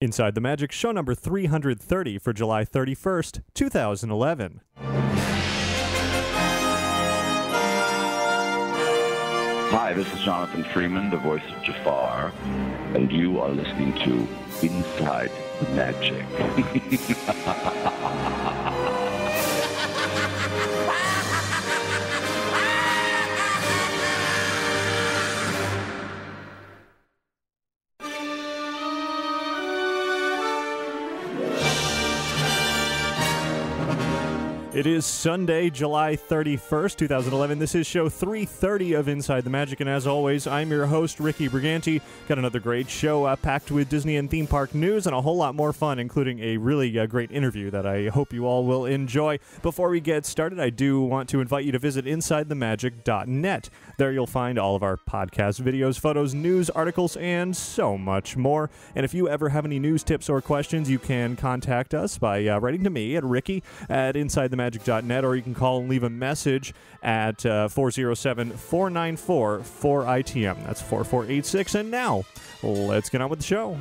Inside the Magic, show number 330 for July 31st, 2011. Hi, this is Jonathan Freeman, the voice of Jafar, and you are listening to Inside the Magic. It is Sunday, July 31st, 2011. This is show 330 of Inside the Magic, and as always, I'm your host, Ricky Briganti. Got another great show packed with Disney and theme park news and a whole lot more fun, including a really great interview that I hope you all will enjoy. Before we get started, I do want to invite you to visit InsideTheMagic.net. There you'll find all of our podcasts, videos, photos, news, articles, and so much more. And if you ever have any news, tips, or questions, you can contact us by writing to me at Ricky@InsideTheMagic.net, or you can call and leave a message at 407-494-4ITM. That's 4486. And now, let's get on with the show.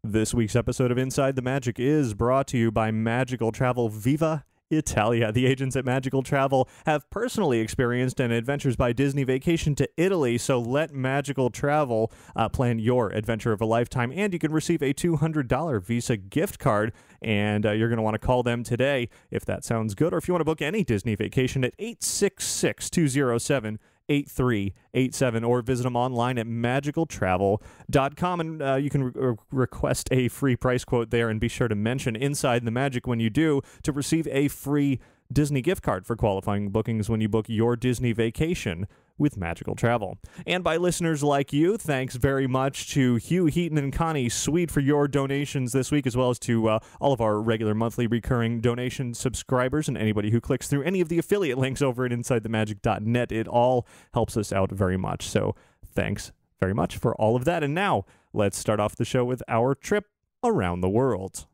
This week's episode of Inside the Magic is brought to you by Magical Travel Viva Italia. The agents at Magical Travel have personally experienced an Adventures by Disney vacation to Italy, so let Magical Travel plan your adventure of a lifetime, and you can receive a $200 Visa gift card, and you're going to want to call them today if that sounds good, or if you want to book any Disney vacation at 866-207-8387, or visit them online at magicaltravel.com, and you can request a free price quote there, and be sure to mention Inside the Magic when you do to receive a free Disney gift card for qualifying bookings when you book your Disney vacation with Magical Travel. And by listeners like you, thanks very much to Hugh, Heaton, and Connie Sweet for your donations this week, as well as to all of our regular monthly recurring donation subscribers and anybody who clicks through any of the affiliate links over at InsideTheMagic.net. It all helps us out very much. So thanks very much for all of that. And now, let's start off the show with our trip around the world.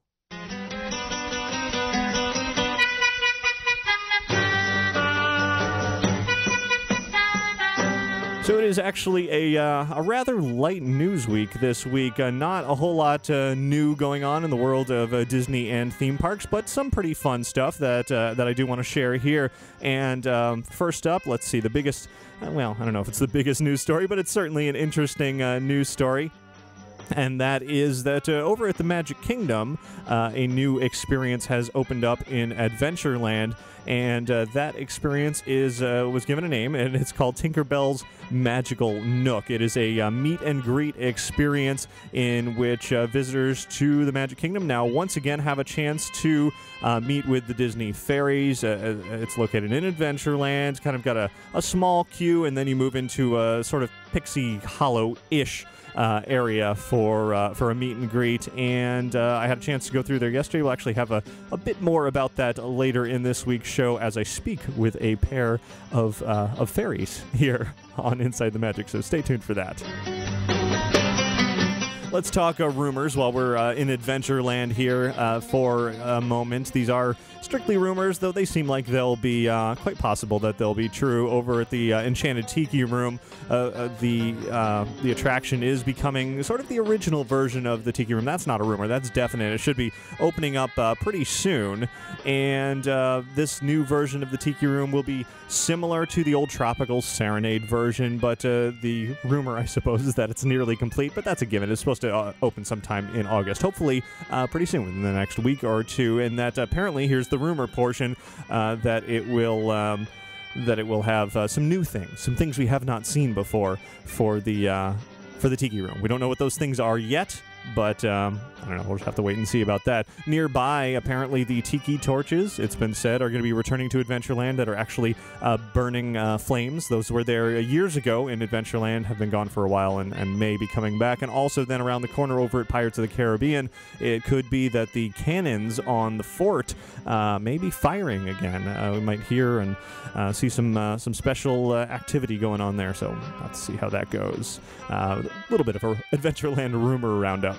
So it is actually a rather light news week this week. Not a whole lot new going on in the world of Disney and theme parks, but some pretty fun stuff that I do want to share here. And first up, let's see, the biggest, well, I don't know if it's the biggest news story, but it's certainly an interesting news story. And that is that over at the Magic Kingdom, a new experience has opened up in Adventureland, and that experience was given a name, and it's called Tinkerbell's Magical Nook. It is a meet and greet experience in which visitors to the Magic Kingdom now once again have a chance to meet with the Disney fairies. It's located in Adventureland, kind of got a small queue, and then you move into a sort of Pixie Hollow-ish area for a meet and greet, and I had a chance to go through there yesterday. We'll actually have a bit more about that later in this week's show as I speak with a pair of fairies here on Inside the Magic, so stay tuned for that. Let's talk rumors while we're in Adventureland here for a moment. These are strictly rumors, though they seem like they'll be quite possible that they'll be true. Over at the Enchanted Tiki Room, the attraction is becoming sort of the original version of the Tiki Room. That's not a rumor. That's definite. It should be opening up pretty soon. And this new version of the Tiki Room will be similar to the old Tropical Serenade version, but the rumor, I suppose, is that it's nearly complete, but that's a given. It's supposed to open sometime in August, hopefully pretty soon, within the next week or two, and that apparently, here's the rumor portion, that it will have some new things, some things we have not seen before for the Tiki Room. We don't know what those things are yet, but I don't know, we'll just have to wait and see about that. Nearby, apparently, the tiki torches, it's been said, are going to be returning to Adventureland that are actually burning flames. Those were there years ago in Adventureland, have been gone for a while, and may be coming back. And also then around the corner over at Pirates of the Caribbean, it could be that the cannons on the fort may be firing again. We might hear and see some special activity going on there, so let's see how that goes. A little bit of a Adventureland rumor roundup.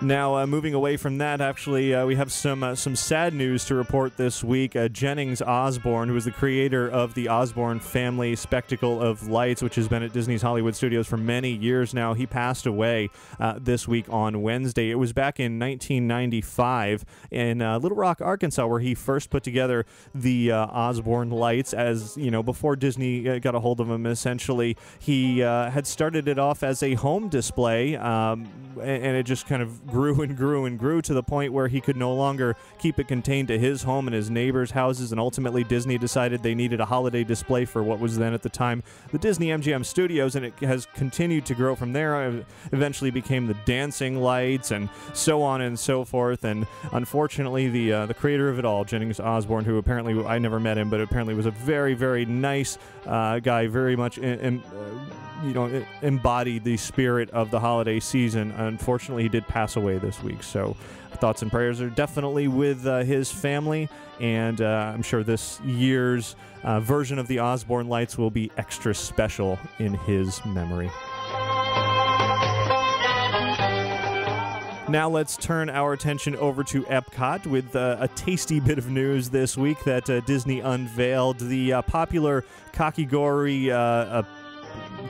Now, moving away from that, actually, we have some sad news to report this week. Jennings Osborne, who is the creator of the Osborne Family Spectacle of Lights, which has been at Disney's Hollywood Studios for many years now, he passed away this week on Wednesday. It was back in 1995 in Little Rock, Arkansas, where he first put together the Osborne Lights. As you know, before Disney got a hold of him, essentially, he had started it off as a home display, and it just kind of grew and grew and grew to the point where he could no longer keep it contained to his home and his neighbors' houses, and ultimately Disney decided they needed a holiday display for what was then at the time the Disney MGM Studios, and it has continued to grow from there. Eventually became the dancing lights and so on and so forth, and unfortunately the creator of it all, Jennings Osborne, who apparently, I never met him, but apparently was a very, very nice guy, very much embodied the spirit of the holiday season. Unfortunately, he did pass away this week, so thoughts and prayers are definitely with his family, and I'm sure this year's version of the Osborne Lights will be extra special in his memory. Now let's turn our attention over to Epcot with a tasty bit of news this week that Disney unveiled. The popular Kakigori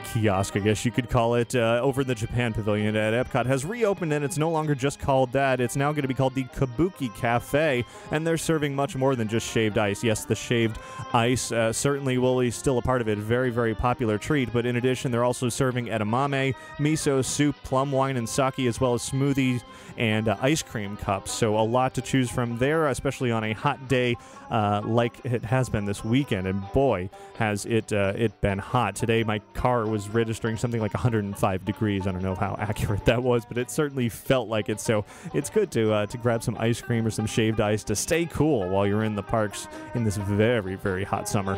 kiosk, I guess you could call it, over in the Japan Pavilion at Epcot has reopened, and it's no longer just called that. It's now going to be called the Kabuki Cafe, and they're serving much more than just shaved ice. Yes, the shaved ice certainly will be still a part of it. Very, very popular treat, but in addition, they're also serving edamame, miso soup, plum wine, and sake, as well as smoothies and ice cream cups. So a lot to choose from there, especially on a hot day like it has been this weekend, and boy, has it been hot. Today, my car was registering something like 105 degrees. I don't know how accurate that was, but it certainly felt like it. So it's good to grab some ice cream or some shaved ice to stay cool while you're in the parks in this very, very hot summer.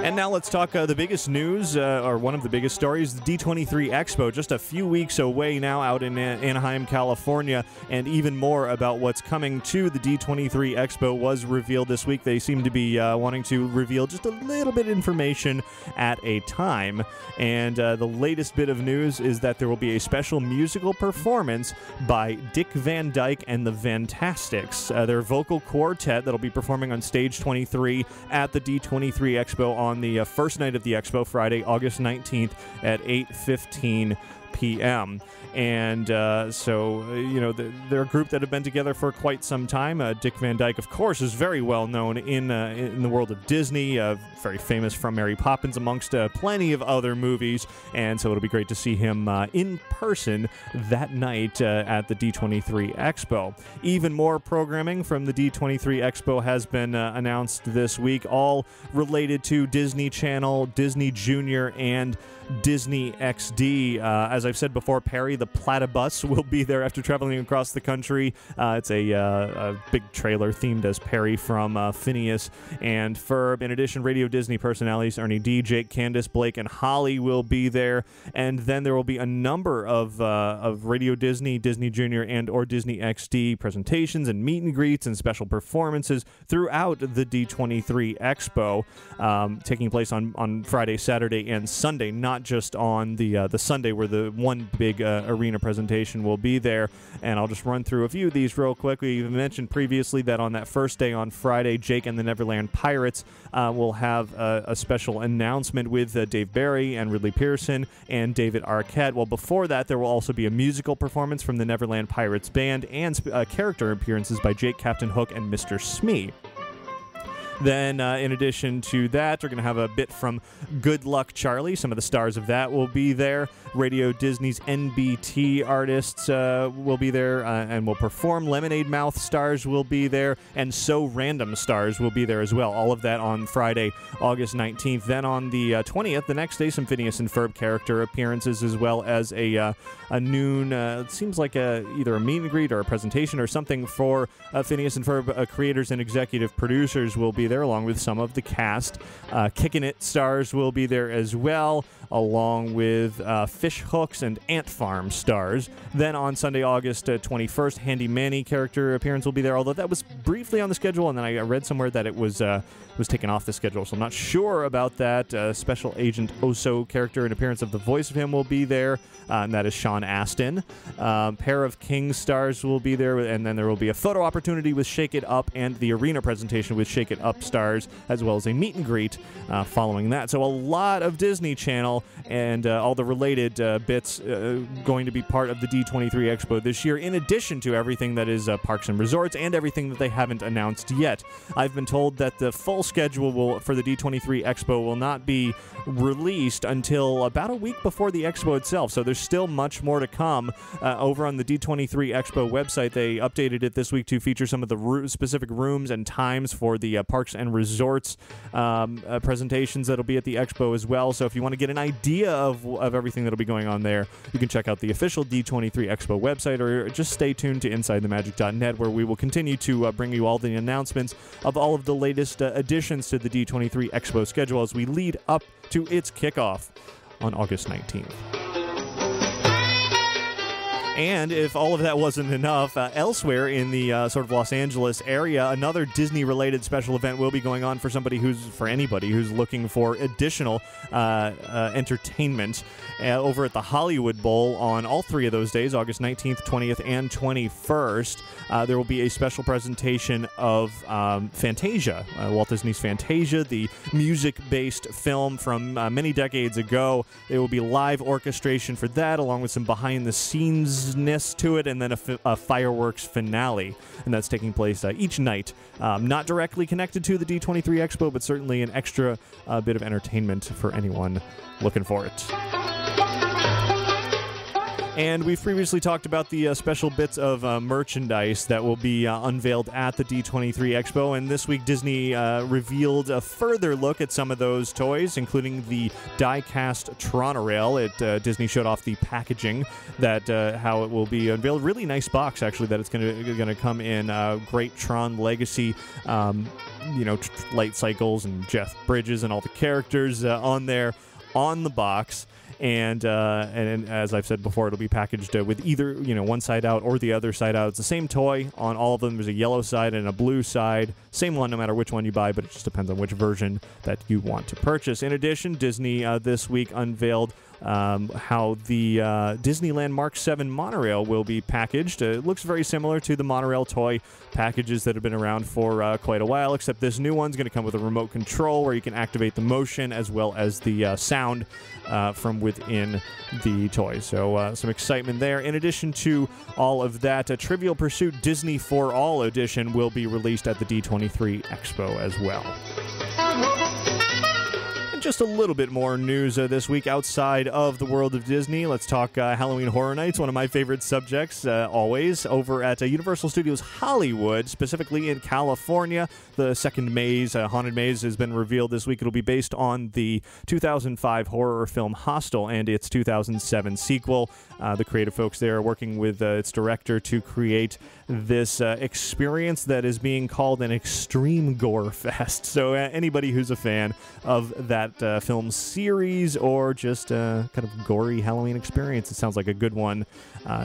And now let's talk the biggest news, or one of the biggest stories, the D23 Expo, just a few weeks away now out in Anaheim, California, and even more about what's coming to the D23 Expo was revealed this week. They seem to be wanting to reveal just a little bit of information at a time, and the latest bit of news is that there will be a special musical performance by Dick Van Dyke and the Fantastics, their vocal quartet that'll be performing on Stage 23 at the D23 Expo on the first night of the Expo, Friday, August 19th at 8:15 p.m. And they're a group that have been together for quite some time. Dick Van Dyke, of course, is very well known in the world of Disney, very famous from Mary Poppins, amongst plenty of other movies. And so it'll be great to see him in person that night at the D23 Expo. Even more programming from the D23 Expo has been announced this week, all related to Disney Channel, Disney Junior, and Disney XD. As I've said before, Perry the Platybus will be there after traveling across the country. It's a big trailer themed as Perry from Phineas and Ferb. In addition, Radio Disney personalities Ernie D, Jake, Candace, Blake, and Holly will be there. And then there will be a number of Radio Disney, Disney Junior, and or Disney XD presentations and meet and greets and special performances throughout the D23 Expo, taking place on Friday, Saturday, and Sunday, not just on the Sunday where the one big arena presentation will be there. And I'll just run through a few of these real quick. We mentioned previously that on that first day on Friday, Jake and the Neverland Pirates will have a special announcement with Dave Barry and Ridley Pearson and David Arquette. Well, before that, there will also be a musical performance from the Neverland Pirates Band and character appearances by Jake, Captain Hook, and Mr. Smee. Then, in addition to that, we're going to have a bit from Good Luck Charlie. Some of the stars of that will be there. Radio Disney's NBT artists will be there and will perform. Lemonade Mouth stars will be there, and So Random stars will be there as well. All of that on Friday, August 19th. Then on the 20th, the next day, some Phineas and Ferb character appearances, as well as a noon, it seems like either a meet and greet or a presentation or something for Phineas and Ferb creators and executive producers will be there, along with some of the cast. Kickin' It stars will be there as well. along with Fish Hooks and Ant Farm stars. Then on Sunday, August 21st, Handy Manny character appearance will be there, although that was briefly on the schedule, and then I read somewhere that it was taken off the schedule, so I'm not sure about that. Special Agent Oso character and appearance of the voice of him will be there, and that is Sean Astin. Pair of King stars will be there, and then there will be a photo opportunity with Shake It Up and the arena presentation with Shake It Up stars, as well as a meet and greet following that. So a lot of Disney Channel and all the related bits going to be part of the D23 Expo this year, in addition to everything that is Parks and Resorts and everything that they haven't announced yet. I've been told that the full schedule for the D23 Expo will not be released until about a week before the Expo itself, so there's still much more to come. Over on the D23 Expo website, they updated it this week to feature some of the specific rooms and times for the Parks and Resorts presentations that'll be at the Expo as well. So if you want to get an idea of everything that'll be going on there, you can check out the official D23 Expo website, or just stay tuned to InsideTheMagic.net, where we will continue to bring you all the announcements of all of the latest additions to the D23 Expo schedule as we lead up to its kickoff on August 19th. And if all of that wasn't enough, elsewhere in the sort of Los Angeles area, another Disney-related special event will be going on for anybody who's looking for additional entertainment over at the Hollywood Bowl on all three of those days, August 19th, 20th, and 21st. There will be a special presentation of Fantasia, Walt Disney's Fantasia, the music-based film from many decades ago. There will be live orchestration for that, along with some behind-the-scenes to it, and then a fireworks finale, and that's taking place each night. Not directly connected to the D23 Expo, but certainly an extra bit of entertainment for anyone looking for it. And we've previously talked about the special bits of merchandise that will be unveiled at the D23 Expo, and this week Disney revealed a further look at some of those toys, including the die-cast Tron-a-Rail. Disney showed off the packaging, that how it will be unveiled. Really nice box, actually, that it's going to come in great Tron Legacy, light cycles and Jeff Bridges and all the characters on there on the box. And as I've said before, it'll be packaged with either one side out or the other side out. It's the same toy on all of them. There's a yellow side and a blue side. Same one no matter which one you buy, but it just depends on which version that you want to purchase. In addition, Disney this week unveiled how the Disneyland Mark 7 monorail will be packaged. It looks very similar to the monorail toy packages that have been around for quite a while, except this new one's going to come with a remote control where you can activate the motion as well as the sound from within the toy. So some excitement there. In addition to all of that, a Trivial Pursuit Disney For All edition will be released at the D23 Expo as well. Just a little bit more news this week outside of the world of Disney. Let's talk Halloween Horror Nights, one of my favorite subjects always, over at Universal Studios Hollywood, specifically in California. The second maze, Haunted Maze, has been revealed this week. It'll be based on the 2005 horror film Hostel and its 2007 sequel. The creative folks there are working with its director to create this experience that is being called an extreme gore fest. So anybody who's a fan of that film series or just kind of gory Halloween experience, it sounds like a good one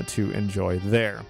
to enjoy there.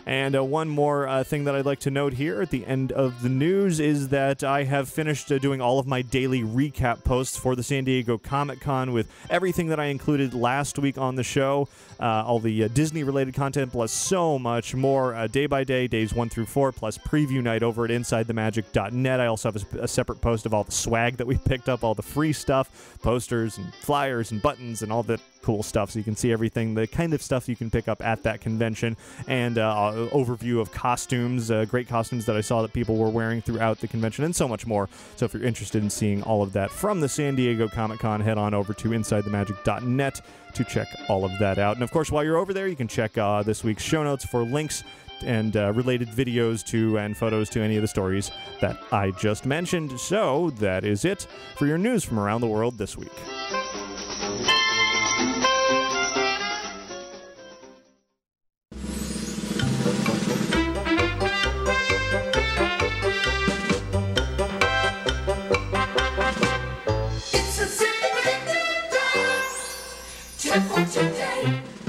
And one more thing that I'd like to note here at the end of the news is that I have finished doing all of my daily recap posts for the San Diego Comic-Con with everything that I included last week on the show, all the Disney-related content, plus so much more, day by day, days 1 through 4, plus preview night over at InsideTheMagic.net. I also have a separate post of all the swag that we picked up, all the free stuff, posters and flyers and buttons and all that cool stuff, so you can see everything, the kind of stuff you can pick up at that convention, and overview of costumes, great costumes that I saw that people were wearing throughout the convention, and so much more. So if you're interested in seeing all of that from the San Diego Comic-Con, head on over to InsideTheMagic.net to check all of that out. And of course, while you're over there, you can check this week's show notes for links and related videos to and photos to any of the stories that I just mentioned. So that is it for your news from around the world this week.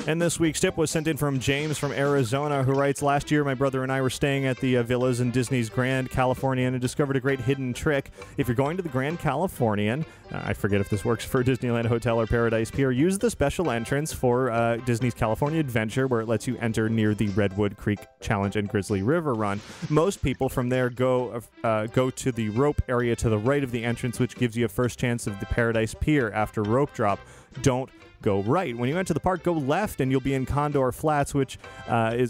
And this week's tip was sent in from James from Arizona, who writes, last year my brother and I were staying at the villas in Disney's Grand Californian and discovered a great hidden trick. If you're going to the Grand Californian, I forget if this works for Disneyland Hotel or Paradise Pier, use the special entrance for Disney's California Adventure, where it lets you enter near the Redwood Creek Challenge and Grizzly River Run. Most people from there go to the rope area to the right of the entrance, which gives you a first chance of the Paradise Pier after rope drop. Don't go right. When you enter the park, go left, and you'll be in Condor Flats, which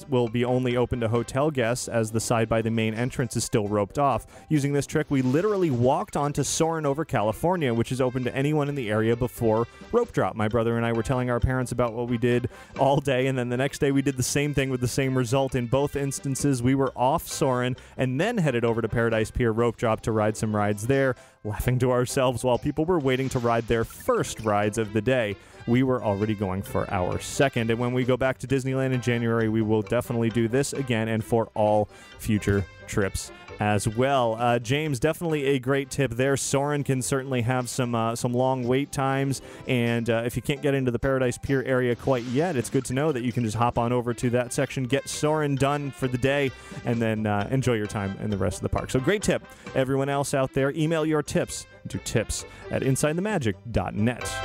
will be only open to hotel guests, as the side by the main entrance is still roped off. Using this trick, we literally walked onto Soarin' over California, which is open to anyone in the area before rope drop. My brother and I were telling our parents about what we did all day, and then the next day we did the same thing with the same result. In both instances, we were off Soarin' and then headed over to Paradise Pier rope drop to ride some rides there, laughing to ourselves while people were waiting to ride their first rides of the day. We were already going for our second, and when we go back to Disneyland in January, we will definitely do this again and for all future trips as well. James, definitely a great tip there. Soarin' can certainly have some long wait times, and if you can't get into the Paradise Pier area quite yet, it's good to know that you can just hop on over to that section, get Soarin' done for the day, and then enjoy your time in the rest of the park. So great tip. Everyone else out there, email your tips to tips@insidethemagic.net.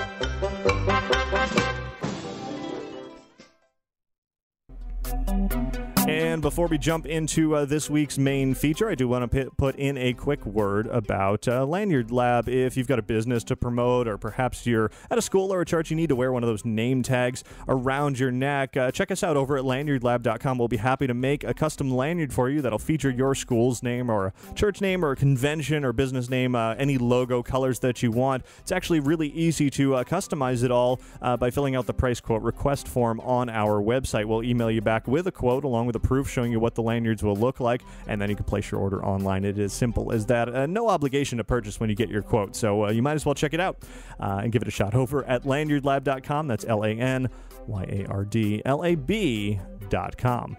And before we jump into this week's main feature, I do want to put in a quick word about Lanyard Lab. If you've got a business to promote, or perhaps you're at a school or a church, you need to wear one of those name tags around your neck, check us out over at lanyardlab.com. We'll be happy to make a custom lanyard for you that'll feature your school's name or a church name or a convention or business name, any logo colors that you want. It's actually really easy to customize it all by filling out the price quote request form on our website. We'll email you back with a quote along with a proof showing you what the lanyards will look like, and then you can place your order online. It is simple as that. No obligation to purchase when you get your quote, so you might as well check it out and give it a shot over at lanyardlab.com. That's LANYARDLAB.com.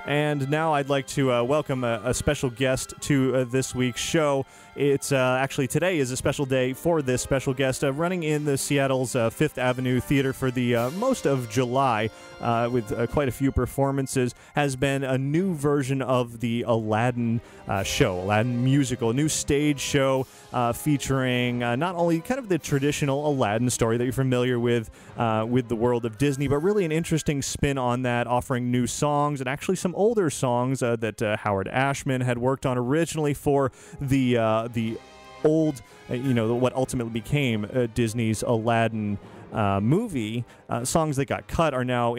And now I'd like to welcome a special guest to this week's show. It's actually today is a special day for this special guest, running in the Seattle's Fifth Avenue Theater for the most of July with quite a few performances, has been a new version of the Aladdin show, Aladdin musical, a new stage show featuring not only kind of the traditional Aladdin story that you're familiar with the world of Disney, but really an interesting spin on that, offering new songs and actually some older songs that Howard Ashman had worked on originally for the old, what ultimately became Disney's Aladdin movie. Songs that got cut are now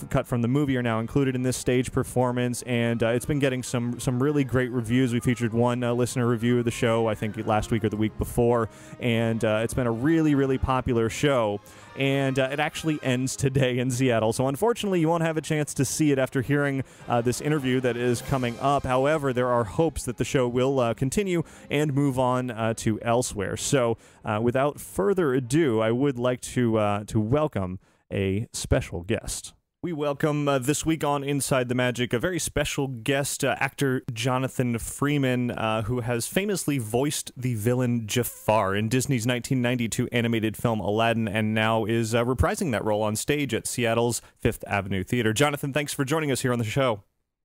cut from the movie are now included in this stage performance, and it's been getting some really great reviews. We featured one listener review of the show, I think last week or the week before, and it's been a really, really popular show. And it actually ends today in Seattle. So unfortunately, you won't have a chance to see it after hearing this interview that is coming up. However, there are hopes that the show will continue and move on to elsewhere. So without further ado, I would like to welcome a special guest. We welcome this week on Inside the Magic a very special guest, actor Jonathan Freeman, who has famously voiced the villain Jafar in Disney's 1992 animated film Aladdin, and now is reprising that role on stage at Seattle's Fifth Avenue Theater. Jonathan, thanks for joining us here on the show.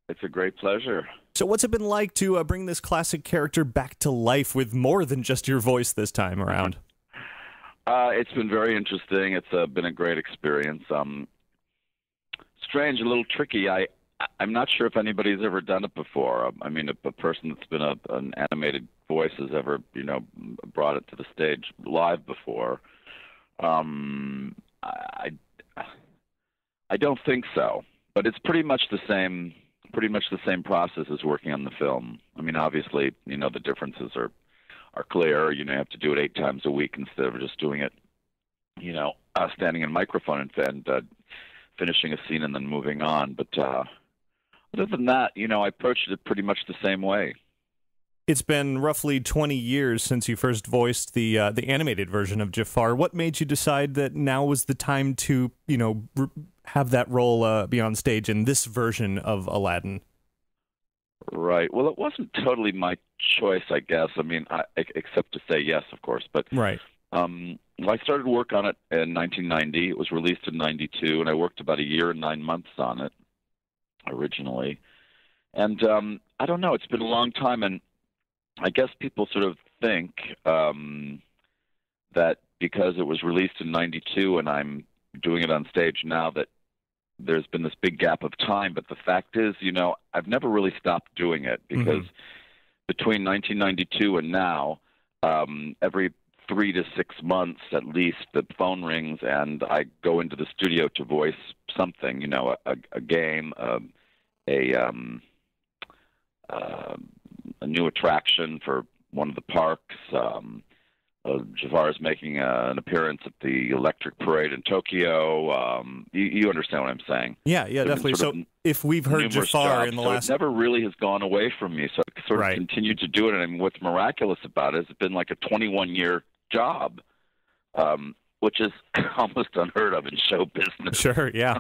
It's a great pleasure. So what's it been like to bring this classic character back to life with more than just your voice this time around? It's been very interesting. It's been a great experience. Strange, a little tricky. I'm not sure if anybody's ever done it before. I mean, a person that's been an animated voice has ever, brought it to the stage live before. I don't think so, but it's pretty much the same process as working on the film. I mean, obviously, the differences are clear. You have to do it 8 times a week instead of just doing it, standing in a microphone and finishing a scene and then moving on. But other than that, I approached it pretty much the same way. It's been roughly 20 years since you first voiced the animated version of Jafar. What made you decide that now was the time to, have that role be on stage in this version of Aladdin? Right. Well, it wasn't totally my choice, I guess. I mean, except to say yes, of course. But right. I started work on it in 1990. It was released in 92, and I worked about a year and 9 months on it originally. And I don't know. It's been a long time, and I guess people sort of think that because it was released in 92 and I'm doing it on stage now that there's been this big gap of time. But the fact is, I've never really stopped doing it because between 1992 and now, every 3 to 6 months at least, the phone rings and I go into the studio to voice something, a game, a new attraction for one of the parks. Jafar is making an appearance at the Electric Parade in Tokyo. You understand what I'm saying? Yeah, definitely. So if we've heard Jafar in the last... it never really has gone away from me, so I sort of continued to do it. And what's miraculous about it is it's been like a 21-year job, which is almost unheard of in show business. Sure, yeah.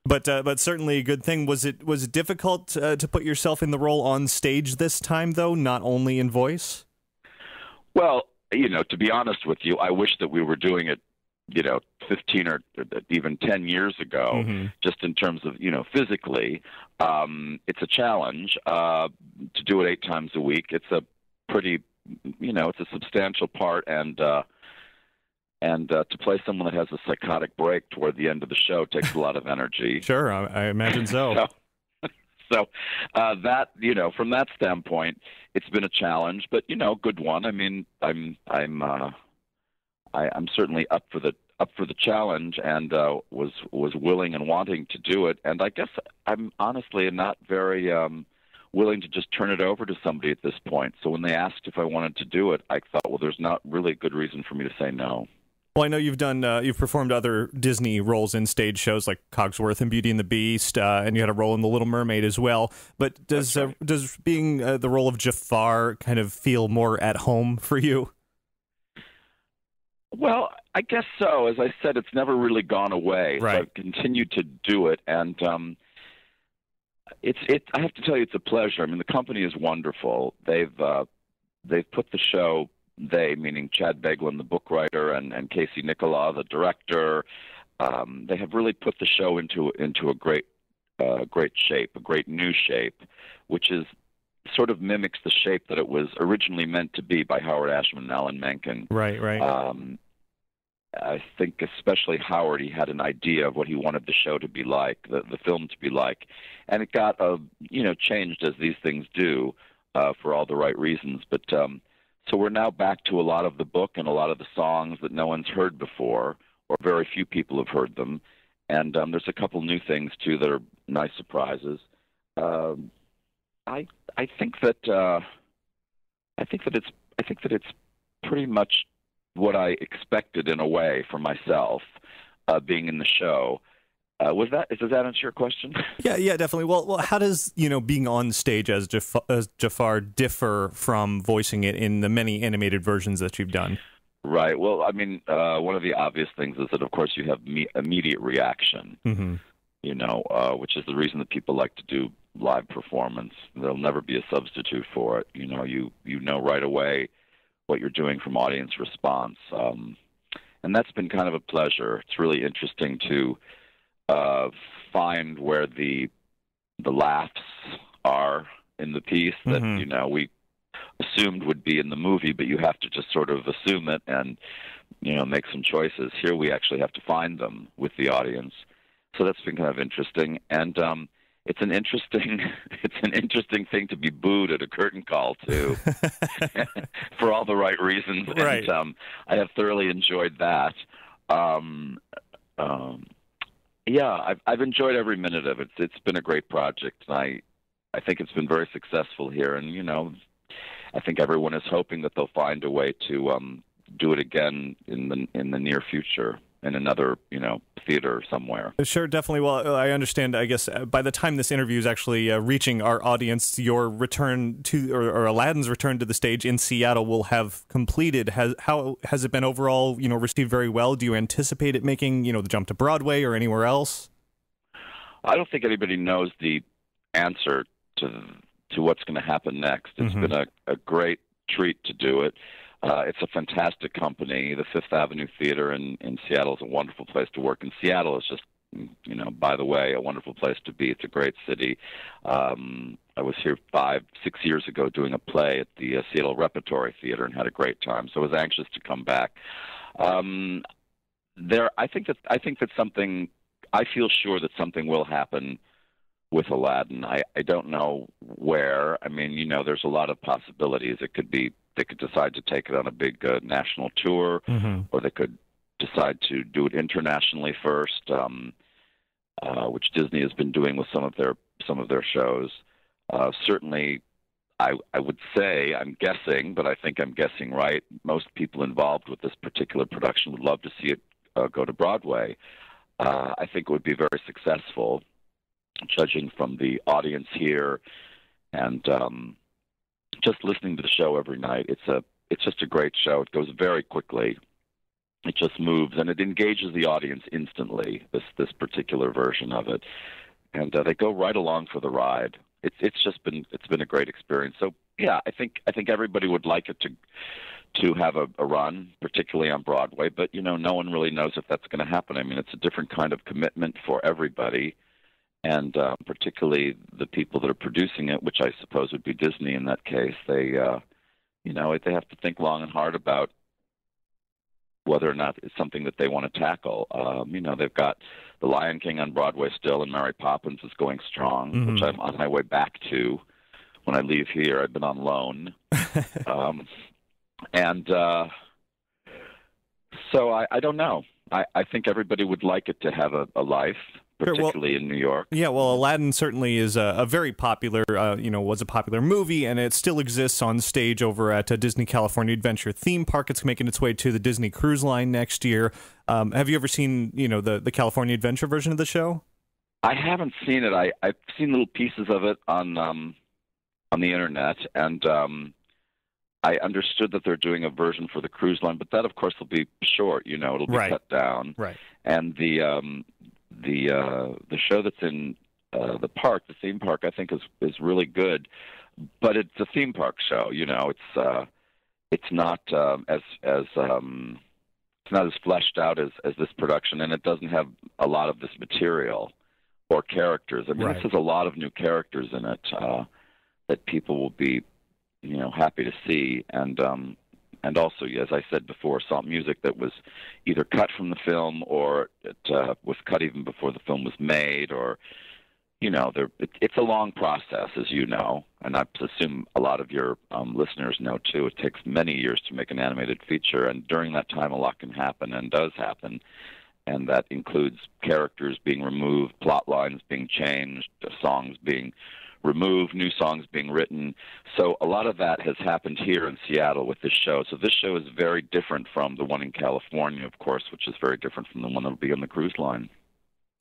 But certainly a good thing. Was it difficult to put yourself in the role on stage this time, though, not only in voice? Well, to be honest with you, I wish that we were doing it, 15 or even 10 years ago, just in terms of, physically. It's a challenge to do it 8 times a week. It's a pretty, it's a substantial part, and to play someone that has a psychotic break toward the end of the show takes a lot of energy. Sure, I imagine so. So that, from that standpoint, it's been a challenge, but good one. I mean, I'm certainly up for the challenge, and was willing and wanting to do it. And I guess I'm honestly not very willing to just turn it over to somebody at this point. So when they asked if I wanted to do it, I thought, well, there's not really a good reason for me to say no. Well, I know you've performed other Disney roles in stage shows like Cogsworth and Beauty and the Beast, and you had a role in The Little Mermaid as well. But does being the role of Jafar kind of feel more at home for you? Well, I guess so. As I said, it's never really gone away. Right. So I've continued to do it, and I have to tell you, it's a pleasure. I mean, the company is wonderful. They've put the show. They, meaning Chad Beglin, the book writer, and Casey Nicola, the director, they have really put the show into a great shape, a great new shape, which is sort of mimics the shape that it was originally meant to be by Howard Ashman and Alan Menken. Right. I think especially Howard, he had an idea of what he wanted the show to be like, the film to be like, and it got changed as these things do for all the right reasons, but. So we're now back to a lot of the book and a lot of the songs that no one's heard before, or very few people have heard them. And there's a couple new things too that are nice surprises. I think that it's pretty much what I expected in a way for myself, being in the show. Does that answer your question? Yeah, definitely. Well, how does being on stage as Jafar differ from voicing it in the many animated versions that you've done? Right. Well, I mean, one of the obvious things is that, of course, you have immediate reaction. Which is the reason that people like to do live performance. There'll never be a substitute for it. You know right away what you're doing from audience response, and that's been kind of a pleasure. It's really interesting to. Find where the laughs are in the piece that we assumed would be in the movie, but you have to just sort of assume it and make some choices. Here we actually have to find them with the audience, so that's been kind of interesting. And it's an interesting thing to be booed at a curtain call too, for all the right reasons. Right. And I have thoroughly enjoyed that. Yeah, I've enjoyed every minute of it. It's been a great project, and I think it's been very successful here. And I think everyone is hoping that they'll find a way to do it again in the near future. another theater somewhere. Sure, definitely. Well, I understand. I guess by the time this interview is actually reaching our audience, your return to or Aladdin's return to the stage in Seattle will have completed. How has it been overall? Received very well. Do you anticipate it making the jump to Broadway or anywhere else? I don't think anybody knows the answer to what's going to happen next. It's been a great treat to do it. It's a fantastic company. The Fifth Avenue Theater in Seattle is a wonderful place to work. And Seattle is just, by the way, a wonderful place to be. It's a great city. I was here 5-6 years ago doing a play at the Seattle Repertory Theater and had a great time. So I was anxious to come back. I feel sure that something will happen with Aladdin. I don't know where. I mean, there's a lot of possibilities. It could be they could decide to take it on a big national tour, or they could decide to do it internationally first, which Disney has been doing with some of their shows. Certainly, I would say, I'm guessing, but I think I'm guessing right, most people involved with this particular production would love to see it go to Broadway. I think it would be very successful, judging from the audience here and just listening to the show every night. It's just a great show. It goes very quickly. It just moves, and it engages the audience instantly, this particular version of it. And they go right along for the ride. It's been a great experience. So yeah, I think everybody would like it to have a run, particularly on Broadway, but no one really knows if that's going to happen. I mean, it's a different kind of commitment for everybody, and particularly the people that are producing it, which I suppose would be Disney in that case. They they have to think long and hard about whether or not it's something that they want to tackle. They've got The Lion King on Broadway still, and Mary Poppins is going strong, which I'm on my way back to when I leave here. I've been on loan. So I don't know. I think everybody would like it to have a life, particularly in New York. Yeah, well, Aladdin certainly is a very popular, was a popular movie, and it still exists on stage over at Disney California Adventure theme park. It's making its way to the Disney Cruise Line next year. Have you ever seen, the California Adventure version of the show? I haven't seen it. I've seen little pieces of it on the internet, and I understood that they're doing a version for the cruise line, but that, of course, will be short. It'll be cut down. Right. And the show that's in the park, the theme park, I think is really good, but it's a theme park show. It's not it's not as fleshed out as this production, and it doesn't have a lot of this material or characters. I mean, This has a lot of new characters in it that people will be happy to see, and also, as I said before, saw music that was either cut from the film or it was cut even before the film was made, or it's a long process, as you know, and I assume a lot of your listeners know too. It takes many years to make an animated feature, and during that time, a lot can happen and does happen, and that includes characters being removed, plot lines being changed, songs being removed, new songs being written. So a lot of that has happened here in Seattle with this show. So this show is very different from the one in California, of course, which is very different from the one that will be on the cruise line.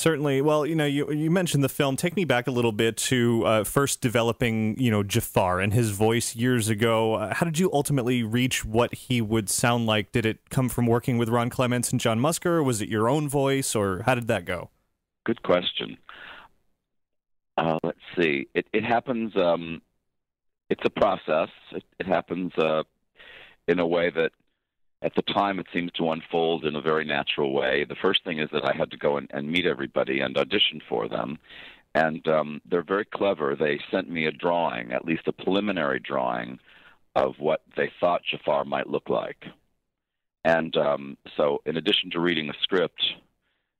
Certainly. Well, you mentioned the film. Take me back a little bit to first developing, Jafar and his voice years ago. How did you ultimately reach what he would sound like? Did it come from working with Ron Clements and John Musker, or was it your own voice, or how did that go? Good question. Let's see. It happens. It's a process. It happens in a way that, at the time, it seems to unfold in a very natural way. The first thing is that I had to go and meet everybody and audition for them, and they're very clever. They sent me a drawing, at least a preliminary drawing, of what they thought Jafar might look like. And so, in addition to reading the script,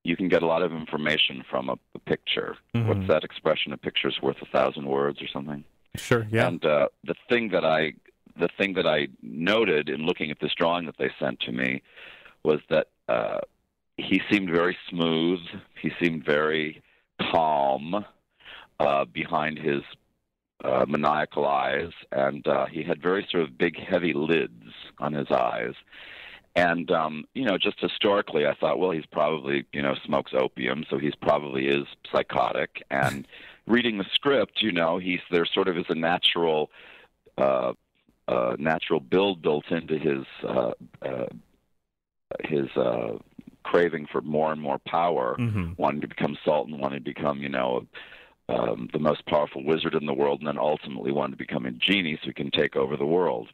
you can get a lot of information from a picture. Mm-hmm. What's that expression? A picture's worth 1,000 words or something? Sure, yeah. And the thing that I noted in looking at this drawing that they sent to me was that he seemed very smooth. He seemed very calm behind his maniacal eyes, and he had very sort of big, heavy lids on his eyes. And just historically, I thought, well, he's probably smokes opium, so he's probably is psychotic. And reading the script, there sort of is a natural build built into his craving for more and more power, wanting to become Sultan, wanting to become the most powerful wizard in the world, and then ultimately wanting to become a genie so he can take over the world.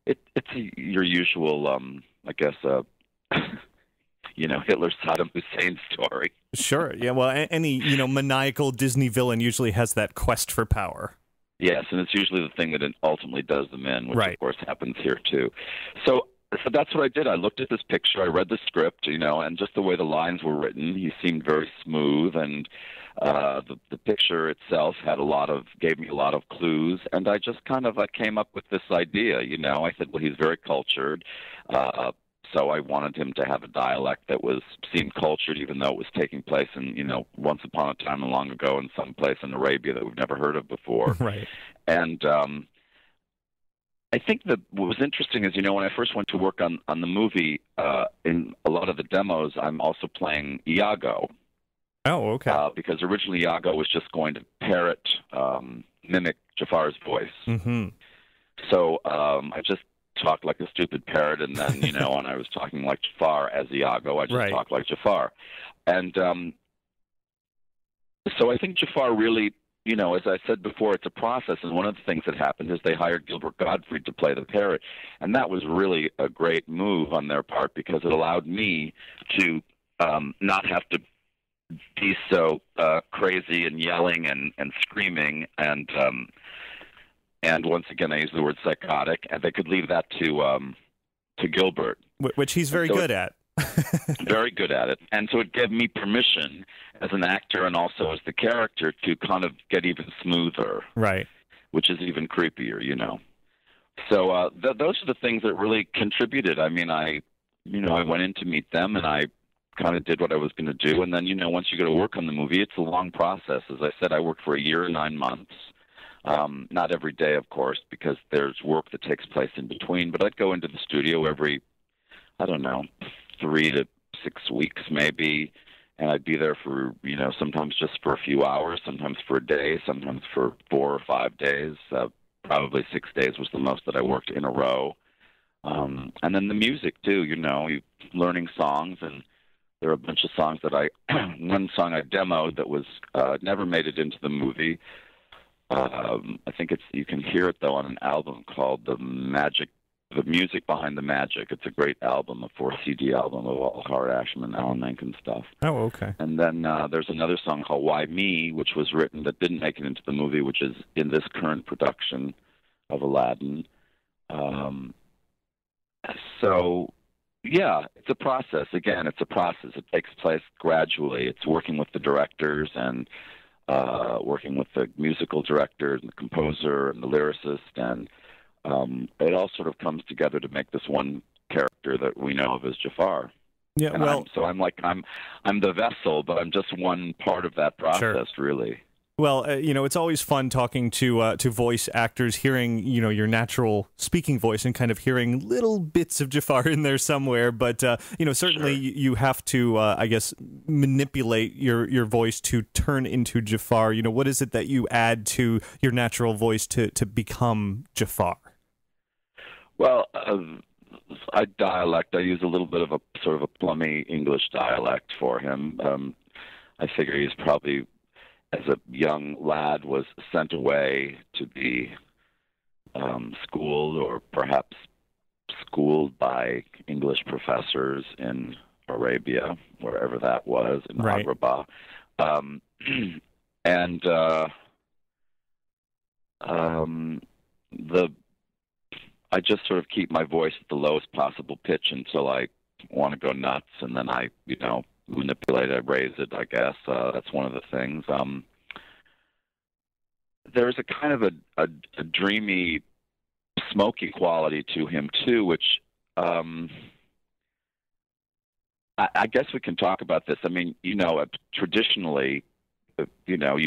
It's your usual, I guess, Hitler, Saddam Hussein story. Sure. Yeah. Well, any maniacal Disney villain usually has that quest for power. Yes, and it's usually the thing that it ultimately does them in, which of course happens here too. So that's what I did. I looked at this picture, I read the script, and just the way the lines were written, he seemed very smooth, and the picture itself gave me a lot of clues, and I just I came up with this idea. I said, well, he's very cultured, so I wanted him to have a dialect that seemed cultured, even though it was taking place in once upon a time and long ago in some place in Arabia that we've never heard of before. Right. And I think that what was interesting is, when I first went to work on the movie, in a lot of the demos, I'm also playing Iago. Oh, okay. Because originally Iago was just going to mimic Jafar's voice. Mm-hmm. So I just talked like a stupid parrot, and then, when I was talking like Jafar as Iago, I just talked like Jafar. And so I think Jafar really, as I said before, it's a process, and one of the things that happened is they hired Gilbert Gottfried to play the parrot, and that was really a great move on their part because it allowed me to not have to be so crazy and yelling and screaming, and once again I use the word psychotic, and they could leave that to Gilbert, which he's very good at. Very good at it. And so it gave me permission as an actor and also as the character to kind of get even smoother, right? Which is even creepier, So those are the things that really contributed. I mean, I went in to meet them, and I kind of did what I was going to do. And then, once you go to work on the movie, it's a long process. As I said, I worked for 1 year and 9 months. Not every day, of course, because there's work that takes place in between. But I'd go into the studio every, 3 to 6 weeks maybe, and I'd be there for, sometimes just for a few hours, sometimes for a day, sometimes for 4 or 5 days. Probably 6 days was the most that I worked in a row. And then the music, too, you learning songs, and there are a bunch of songs that one song I demoed that was never made it into the movie. I think you can hear it, though, on an album called The Music Behind the Magic. It's a great album, a 4-CD album of all Howard Ashman, Alan Menken stuff. Oh, okay. And then there's another song called Why Me, which was written that didn't make it into the movie, which is in this current production of Aladdin. So, yeah, it's a process. Again, it's a process. It takes place gradually. It's working with the directors and working with the musical director and the composer and the lyricist, and it all sort of comes together to make this one character that we know of as Jafar. Yeah, and I'm the vessel, but I'm just one part of that process, sure. Really. Well, it's always fun talking to voice actors, hearing your natural speaking voice and kind of hearing little bits of Jafar in there somewhere. But certainly Sure. you have to, I guess, manipulate your voice to turn into Jafar. What is it that you add to your natural voice to become Jafar? Well, I use a little bit of a sort of a plummy English dialect for him. I figure he's probably, as a young lad, was sent away to be schooled, or perhaps schooled by English professors in Arabia, wherever that was, in Right. Agrabah. I just sort of keep my voice at the lowest possible pitch until I want to go nuts, and then I, manipulate it, raise it, I guess. That's one of the things. There's a kind of a dreamy, smoky quality to him, too, which I guess we can talk about this. I mean, traditionally, you know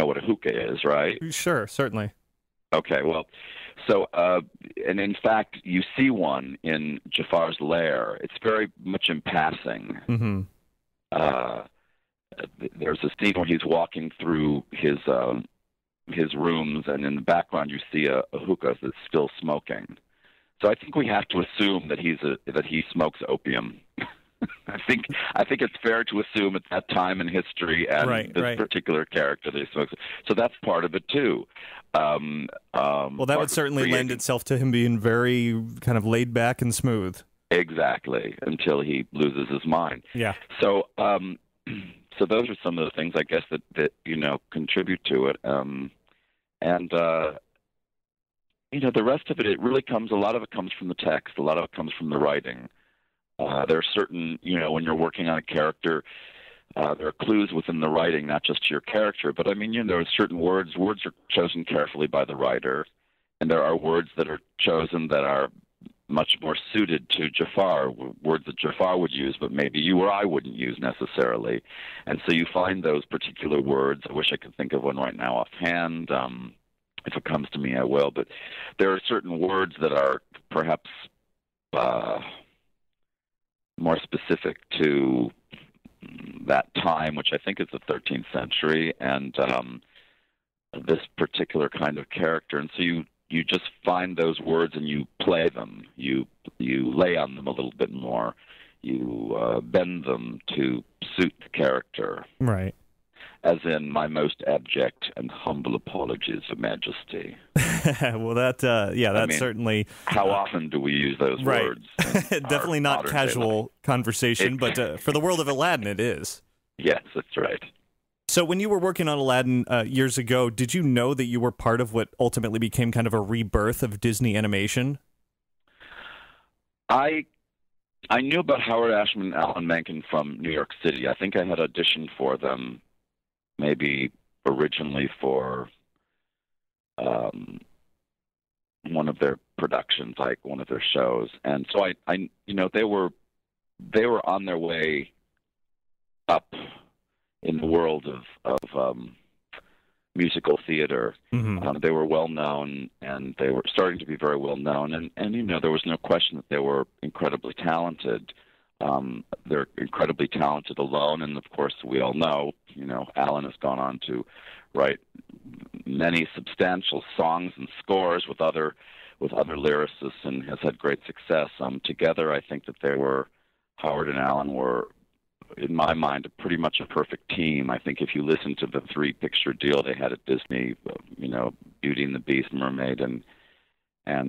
what a hookah is, right? Sure, certainly. Okay, well, and in fact, you see one in Jafar's lair. It's very much in passing. Mm-hmm. Uh, there's a scene where he's walking through his rooms, and in the background you see a hookah that's still smoking. So I think we have to assume that he smokes opium. I think it's fair to assume at that time in history and this particular character that he smokes. So that's part of it too. Well, that would certainly lend itself to him being very kind of laid back and smooth. Exactly, until he loses his mind. Yeah. So, so those are some of the things I guess that contribute to it. The rest of it really comes. A lot of it comes from the text. A lot of it comes from the writing. There are certain, when you're working on a character, there are clues within the writing, not just to your character, but I mean, there are certain words. Words are chosen carefully by the writer, and there are words that are chosen that are much more suited to Jafar, words that Jafar would use, but maybe you or I wouldn't use necessarily. And so you find those particular words. I wish I could think of one right now offhand. If it comes to me, I will. But there are certain words that are perhaps more specific to that time, which I think is the 13th century, and this particular kind of character. And so you just find those words and you play them. You lay on them a little bit more. You bend them to suit the character. Right. As in, my most abject and humble apologies, Your Majesty. Well, that's certainly... How often do we use those words? Definitely not casual conversation, but for the world of Aladdin, it is. Yes, that's right. So when you were working on Aladdin years ago, did you know that you were part of what ultimately became kind of a rebirth of Disney animation? I knew about Howard Ashman and Alan Menken from New York City. I think I had auditioned for them maybe originally for one of their productions, like one of their shows. And so I they were on their way up in the world of musical theater. Mm-hmm. They were well known, and they were starting to be very well known. And there was no question that they were incredibly talented. They're incredibly talented alone, and of course we all know, Alan has gone on to write many substantial songs and scores with other lyricists and has had great success. Together, I think that Howard and Alan were, in my mind, pretty much a perfect team. I think if you listen to the 3-picture deal they had at Disney, Beauty and the Beast, Mermaid, and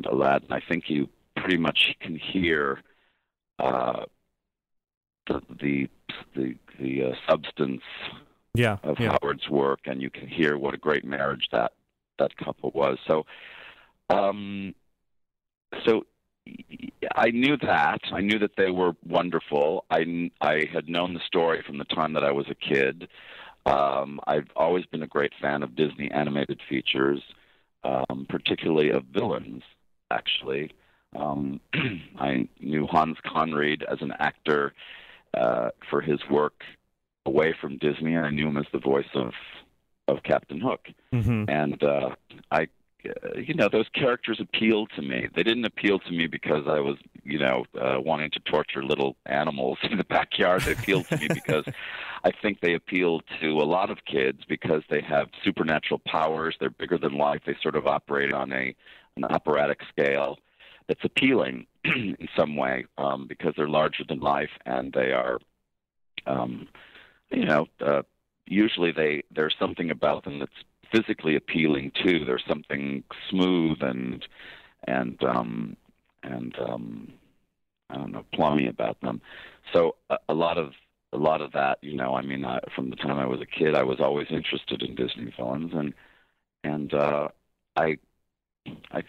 Aladdin, I think you pretty much can hear the substance of Howard's work, and you can hear what a great marriage that couple was. So I knew that. I knew that they were wonderful. I had known the story from the time that I was a kid. I've always been a great fan of Disney animated features, particularly of villains, actually. I knew Hans Conried as an actor for his work away from Disney, and I knew him as the voice of Captain Hook. Mm-hmm. And those characters appealed to me. They didn't appeal to me because I was, wanting to torture little animals in the backyard. They appealed to me because I think they appeal to a lot of kids because they have supernatural powers. They're bigger than life. They sort of operate on an operatic scale that's appealing in some way because they're larger than life, and they are, usually there's something about them that's physically appealing too. There's something smooth and I don't know, plummy about them. So a lot of that, from the time I was a kid, I was always interested in Disney villains, and I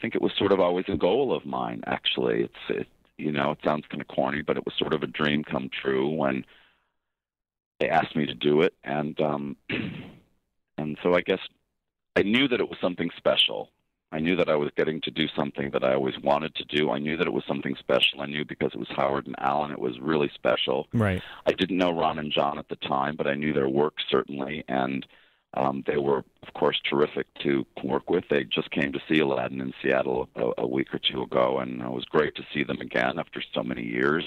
think it was sort of always a goal of mine. Actually, it sounds kind of corny, but it was sort of a dream come true when they asked me to do it, and so I guess I knew that it was something special. I knew that I was getting to do something that I always wanted to do. I knew that it was something special. I knew because it was Howard and Alan, it was really special. Right. I didn't know Ron and John at the time, but I knew their work certainly, and They were, of course, terrific to work with. They just came to see Aladdin in Seattle a week or two ago, and it was great to see them again after so many years.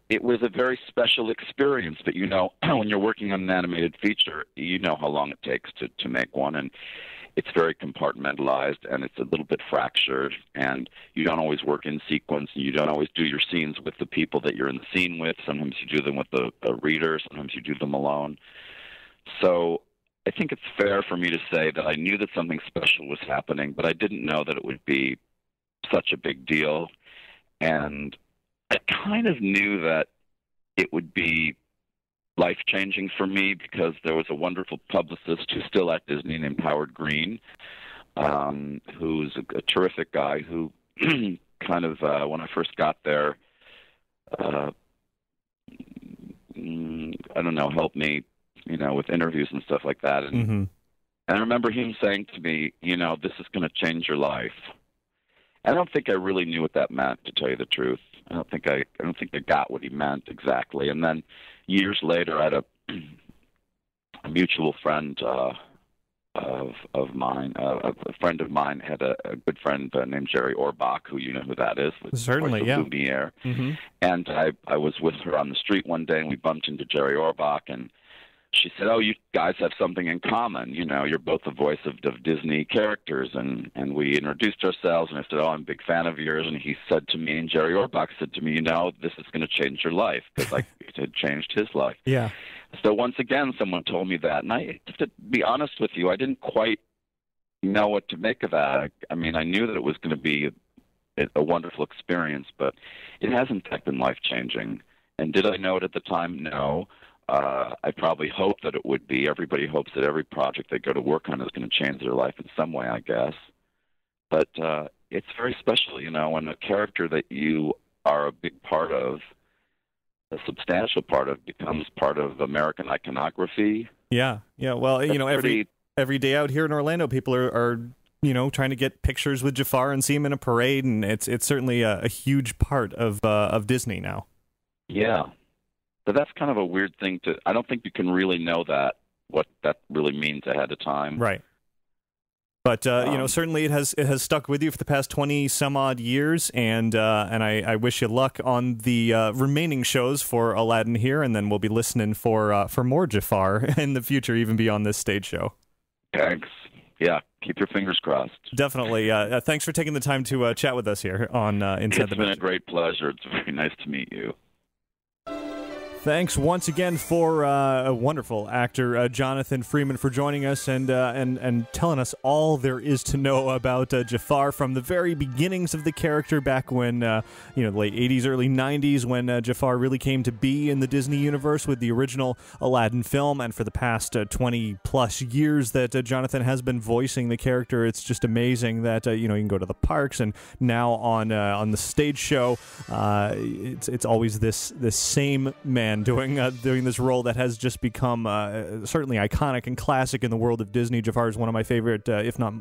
It was a very special experience. But, when you're working on an animated feature, you know how long it takes to make one, and it's very compartmentalized, and it's a little bit fractured, and you don't always work in sequence, and you don't always do your scenes with the people that you're in the scene with. Sometimes you do them with a reader, sometimes you do them alone. So I think it's fair for me to say that I knew that something special was happening, but I didn't know that it would be such a big deal. And I kind of knew that it would be life-changing for me because there was a wonderful publicist who's still at Disney named Howard Green, who's a terrific guy who kind of, when I first got there, I don't know, helped me, with interviews and stuff like that. And I remember him saying to me, this is going to change your life. I don't think I really knew what that meant, to tell you the truth. I don't think I got what he meant exactly. And then years later, I had a mutual friend of mine. A friend of mine had a good friend named Jerry Orbach, who you know who that is. Certainly, yeah. Lumiere. And I was with her on the street one day, and we bumped into Jerry Orbach, and she said, "Oh, you guys have something in common. You're both the voice of Disney characters." And we introduced ourselves, and I said, "Oh, I'm a big fan of yours." And he said to me, and Jerry Orbach said to me, "This is going to change your life," because it had changed his life. Yeah. So once again, someone told me that, and I have to be honest with you, I didn't quite know what to make of that. I mean, I knew that it was going to be a wonderful experience, but it has in fact been life-changing. And did I know it at the time? No. I probably hoped that it would be. Everybody hopes that every project they go to work on is going to change their life in some way, I guess. But it's very special, when a character that you are a big part of, a substantial part of, becomes part of American iconography. Yeah. Well, every day out here in Orlando, people are trying to get pictures with Jafar and see him in a parade, and it's certainly a huge part of Disney now. Yeah. But that's kind of a weird thing I don't think you can really know what that really means ahead of time. Right. But, certainly it has stuck with you for the past 20 some odd years, and I wish you luck on the remaining shows for Aladdin here, and then we'll be listening for more Jafar in the future, even beyond this stage show. Thanks. Yeah, keep your fingers crossed. Definitely. Thanks for taking the time to chat with us here on Inside the Magic. It's been a great pleasure. It's very nice to meet you. Thanks once again for a wonderful actor, Jonathan Freeman, for joining us and telling us all there is to know about Jafar from the very beginnings of the character back when, late 80s, early 90s, when Jafar really came to be in the Disney universe with the original Aladdin film, and for the past 20-plus years that Jonathan has been voicing the character. It's just amazing that, you can go to the parks, and now on the stage show, it's always this same man doing this role that has just become certainly iconic and classic in the world of Disney. Jafar is one of my favorite, if not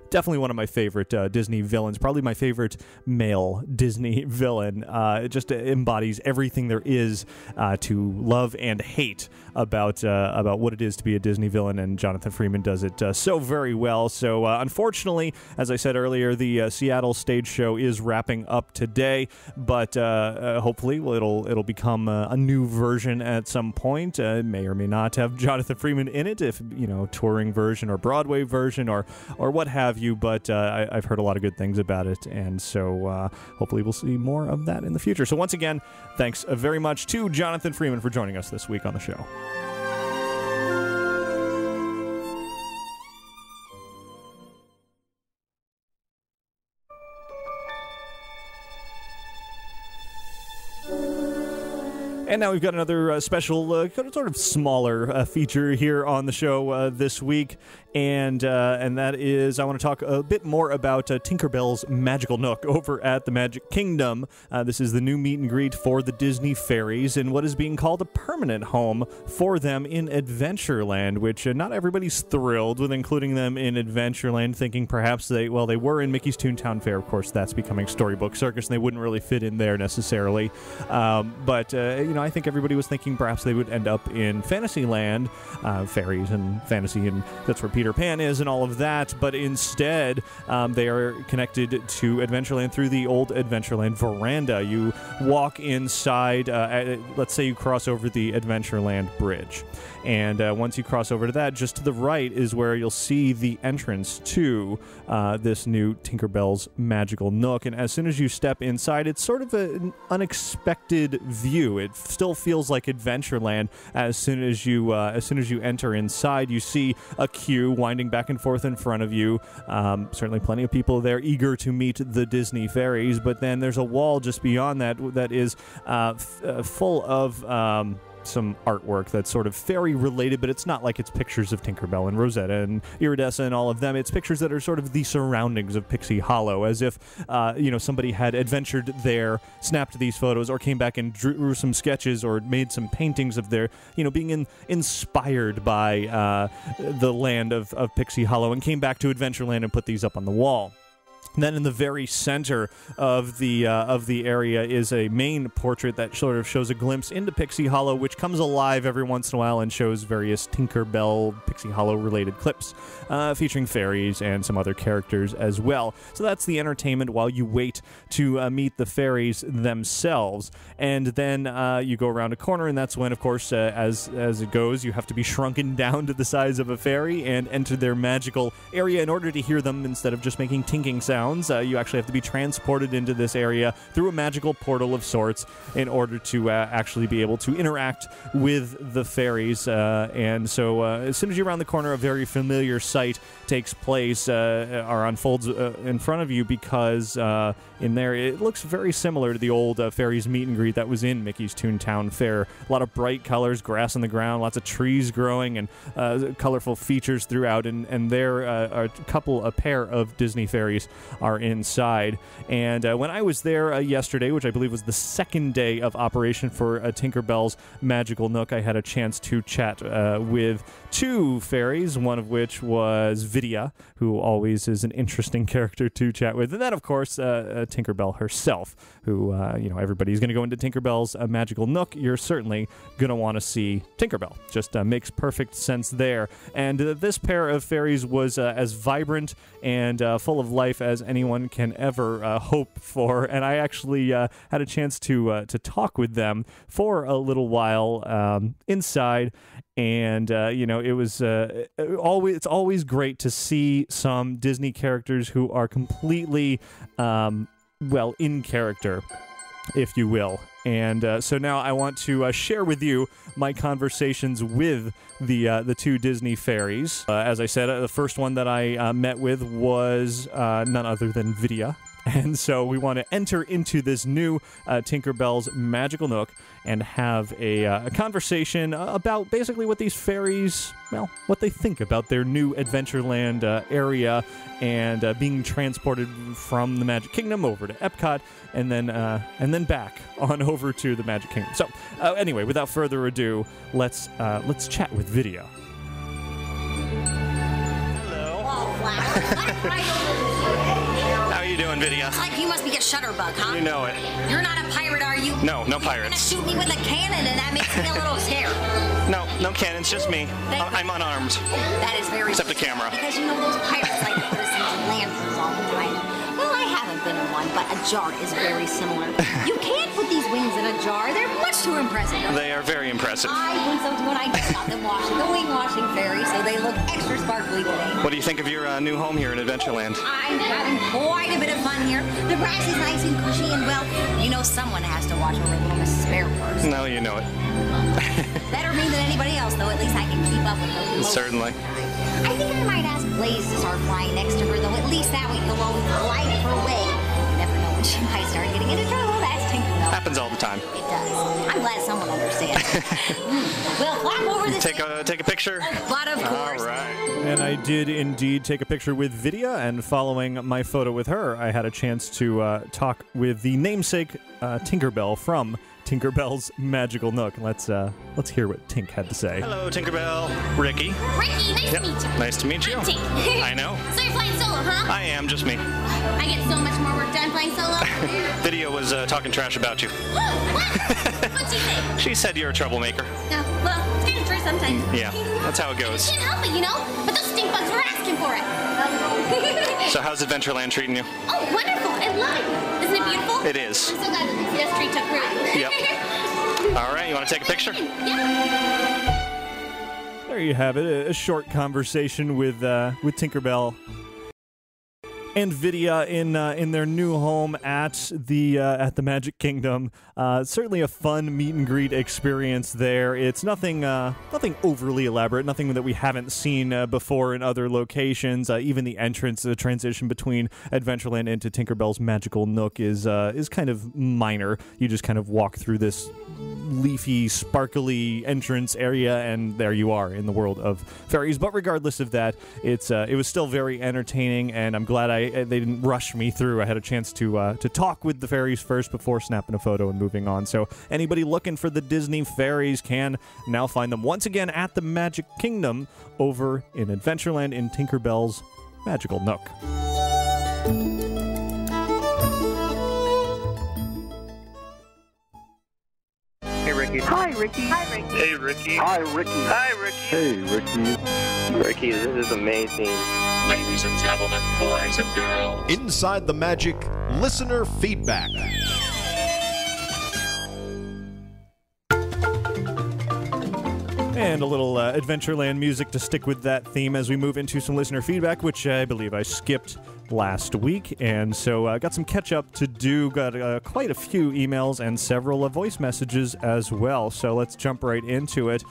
definitely one of my favorite Disney villains, probably my favorite male Disney villain. It just embodies everything there is to love and hate about what it is to be a Disney villain, and Jonathan Freeman does it so very well. So unfortunately, as I said earlier, the Seattle stage show is wrapping up today, but hopefully it'll become a new version at some point. It may or may not have Jonathan Freeman in it, if touring version or Broadway version or what have you, but I've heard a lot of good things about it, and so hopefully we'll see more of that in the future. So once again, thanks very much to Jonathan Freeman for joining us this week on the show. And now we've got another special, sort of smaller feature here on the show this week. and that is, I want to talk a bit more about Tinkerbell's Magical Nook over at the Magic Kingdom. This is the new meet and greet for the Disney fairies in what is being called a permanent home for them in Adventureland, which not everybody's thrilled with including them in Adventureland, thinking perhaps they were in Mickey's Toontown Fair. Of course, that's becoming Storybook Circus, and they wouldn't really fit in there necessarily. But I think everybody was thinking perhaps they would end up in Fantasyland, fairies and fantasy, and that's where Peter Pan is and all of that. But instead, they are connected to Adventureland through the old Adventureland veranda. You walk inside, let's say you cross over the Adventureland Bridge. And once you cross over to that, just to the right is where you'll see the entrance to this new Tinkerbell's Magical Nook. And as soon as you step inside, it's sort of an unexpected view. It still feels like Adventureland. As soon as you enter inside, you see a queue winding back and forth in front of you. Certainly plenty of people there eager to meet the Disney fairies. But then there's a wall just beyond that is full of some artwork that's sort of fairy related, but it's not like it's pictures of Tinkerbell and Rosetta and Iridessa and all of them. It's pictures that are sort of the surroundings of Pixie Hollow, as if somebody had adventured there, snapped these photos, or came back and drew some sketches or made some paintings of their, being inspired by the land of Pixie Hollow, and came back to Adventureland and put these up on the wall. And then in the very center of the area is a main portrait that sort of shows a glimpse into Pixie Hollow, which comes alive every once in a while and shows various Tinkerbell, Pixie Hollow-related clips featuring fairies and some other characters as well. So that's the entertainment while you wait to meet the fairies themselves. And then you go around a corner, and that's when, of course, as it goes, you have to be shrunken down to the size of a fairy and enter their magical area in order to hear them instead of just making tinking sounds. You actually have to be transported into this area through a magical portal of sorts in order to actually be able to interact with the fairies. And so as soon as you're around the corner, a very familiar sight takes place or unfolds in front of you, because in there it looks very similar to the old fairies meet and greet that was in Mickey's Toontown Fair. A lot of bright colors, grass on the ground, lots of trees growing, and colorful features throughout. And there are a pair of Disney fairies are inside. And when I was there yesterday, which I believe was the second day of operation for Tinkerbell's Magical Nook, I had a chance to chat with two fairies, one of which was Vidya, who always is an interesting character to chat with. And then, of course, Tinkerbell herself, who, everybody's going to go into Tinkerbell's Magical Nook. You're certainly going to want to see Tinkerbell. Just makes perfect sense there. And this pair of fairies was as vibrant and full of life as anyone can ever hope for. And I actually had a chance to talk with them for a little while inside. And it's always great to see some Disney characters who are completely in character, if you will. And so now I want to share with you my conversations with the two Disney fairies. As I said, the first one that I met with was none other than Vidya. And so we want to enter into this new Tinkerbell's Magical Nook and have a conversation about basically what these fairies, what they think about their new Adventureland area and being transported from the Magic Kingdom over to Epcot and then back on over to the Magic Kingdom. So anyway, without further ado, let's chat with Vidya. Hello. How are you doing, Vidya? It's like you must be a shutterbug, huh? You know it. You're not a pirate, are you? No pirates. You're gonna shoot me with a cannon, and that makes me a little scared. No cannons, just me. I'm unarmed. That is very except the camera. Because those pirates like to put us into lanterns all the time. Well, I haven't been in one, but a jar is very similar. You can't put these wings in a jar. They're much too impressive. They are very impressive. I think so too, and I just got them washing the wing washing fairy, so they look extra sparkly today. What do you think of your new home here in Adventureland? I'm having quite a bit of fun here. The grass is nice and cushy, and someone has to watch over little Mrs. Sparrow first. No, you know it. Better me than anybody else, though. At least I can keep up with her. Certainly. I think I might ask Blaze to start flying next to her, though. At least that way he'll always glide her way. You never know when she might start getting into trouble. That's Tinkerbell. Happens all the time. It does. I'm glad someone understands. Well, flap over this Take a picture. But of course. All right. And I did indeed take a picture with Vidya, and following my photo with her, I had a chance to talk with the namesake Tinkerbell from Tinkerbell's Magical Nook. Let's hear what Tink had to say. Hello, Tinkerbell. Ricky. Ricky, nice to meet you. Nice to meet you. I'm Tink. I know. So you're playing solo, huh? I am, just me. I get so much more work done playing solo. Video was talking trash about you. What? What'd she say? She said you're a troublemaker. Well, it's kind of true sometimes. Yeah, that's how it goes. Can't help it, you know? But those stink bugs were asking for it. So how's Adventureland treating you? Oh, wonderful. I love it. Isn't it beautiful? It is. I'm so glad that the CS tree took root. Yep. All right, you want to take a picture? Yeah. There you have it, a short conversation with Tinkerbell and Vidya in their new home at the Magic Kingdom. Certainly a fun meet and greet experience there. It's nothing overly elaborate, nothing that we haven't seen before in other locations. Even the entrance, the transition between Adventureland into Tinkerbell's Magical Nook is kind of minor. You just kind of walk through this leafy, sparkly entrance area, and there you are in the world of fairies. But regardless of that, it was still very entertaining, and I'm glad they didn't rush me through. I had a chance to talk with the fairies first before snapping a photo and moving on. So anybody looking for the Disney fairies can now find them once again at the Magic Kingdom over in Adventureland in Tinkerbell's Magical Nook. Hey, Ricky. Hi, Ricky. Hi, Ricky. Hey, Ricky. Hi, Ricky. Hi, Ricky. Hey, Ricky. Ricky, this is amazing. Ladies and gentlemen, boys and girls. Inside the Magic, listener feedback. And a little Adventureland music to stick with that theme as we move into some listener feedback, which I believe I skipped last week. And so got some catch up to do, got quite a few emails and several voice messages as well. So let's jump right into it.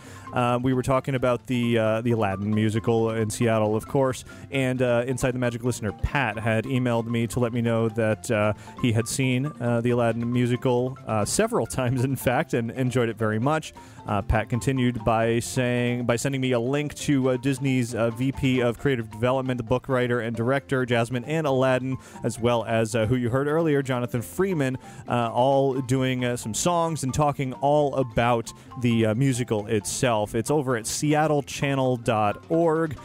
We were talking about the Aladdin musical in Seattle, of course, and Inside the Magic listener Pat had emailed me to let me know that he had seen the Aladdin musical several times, in fact, and enjoyed it very much. Pat continued by sending me a link to Disney's VP of Creative Development, book writer and director Jasmine and Aladdin, as well as who you heard earlier, Jonathan Freeman, all doing some songs and talking all about the musical itself. It's over at seattlechannel.org.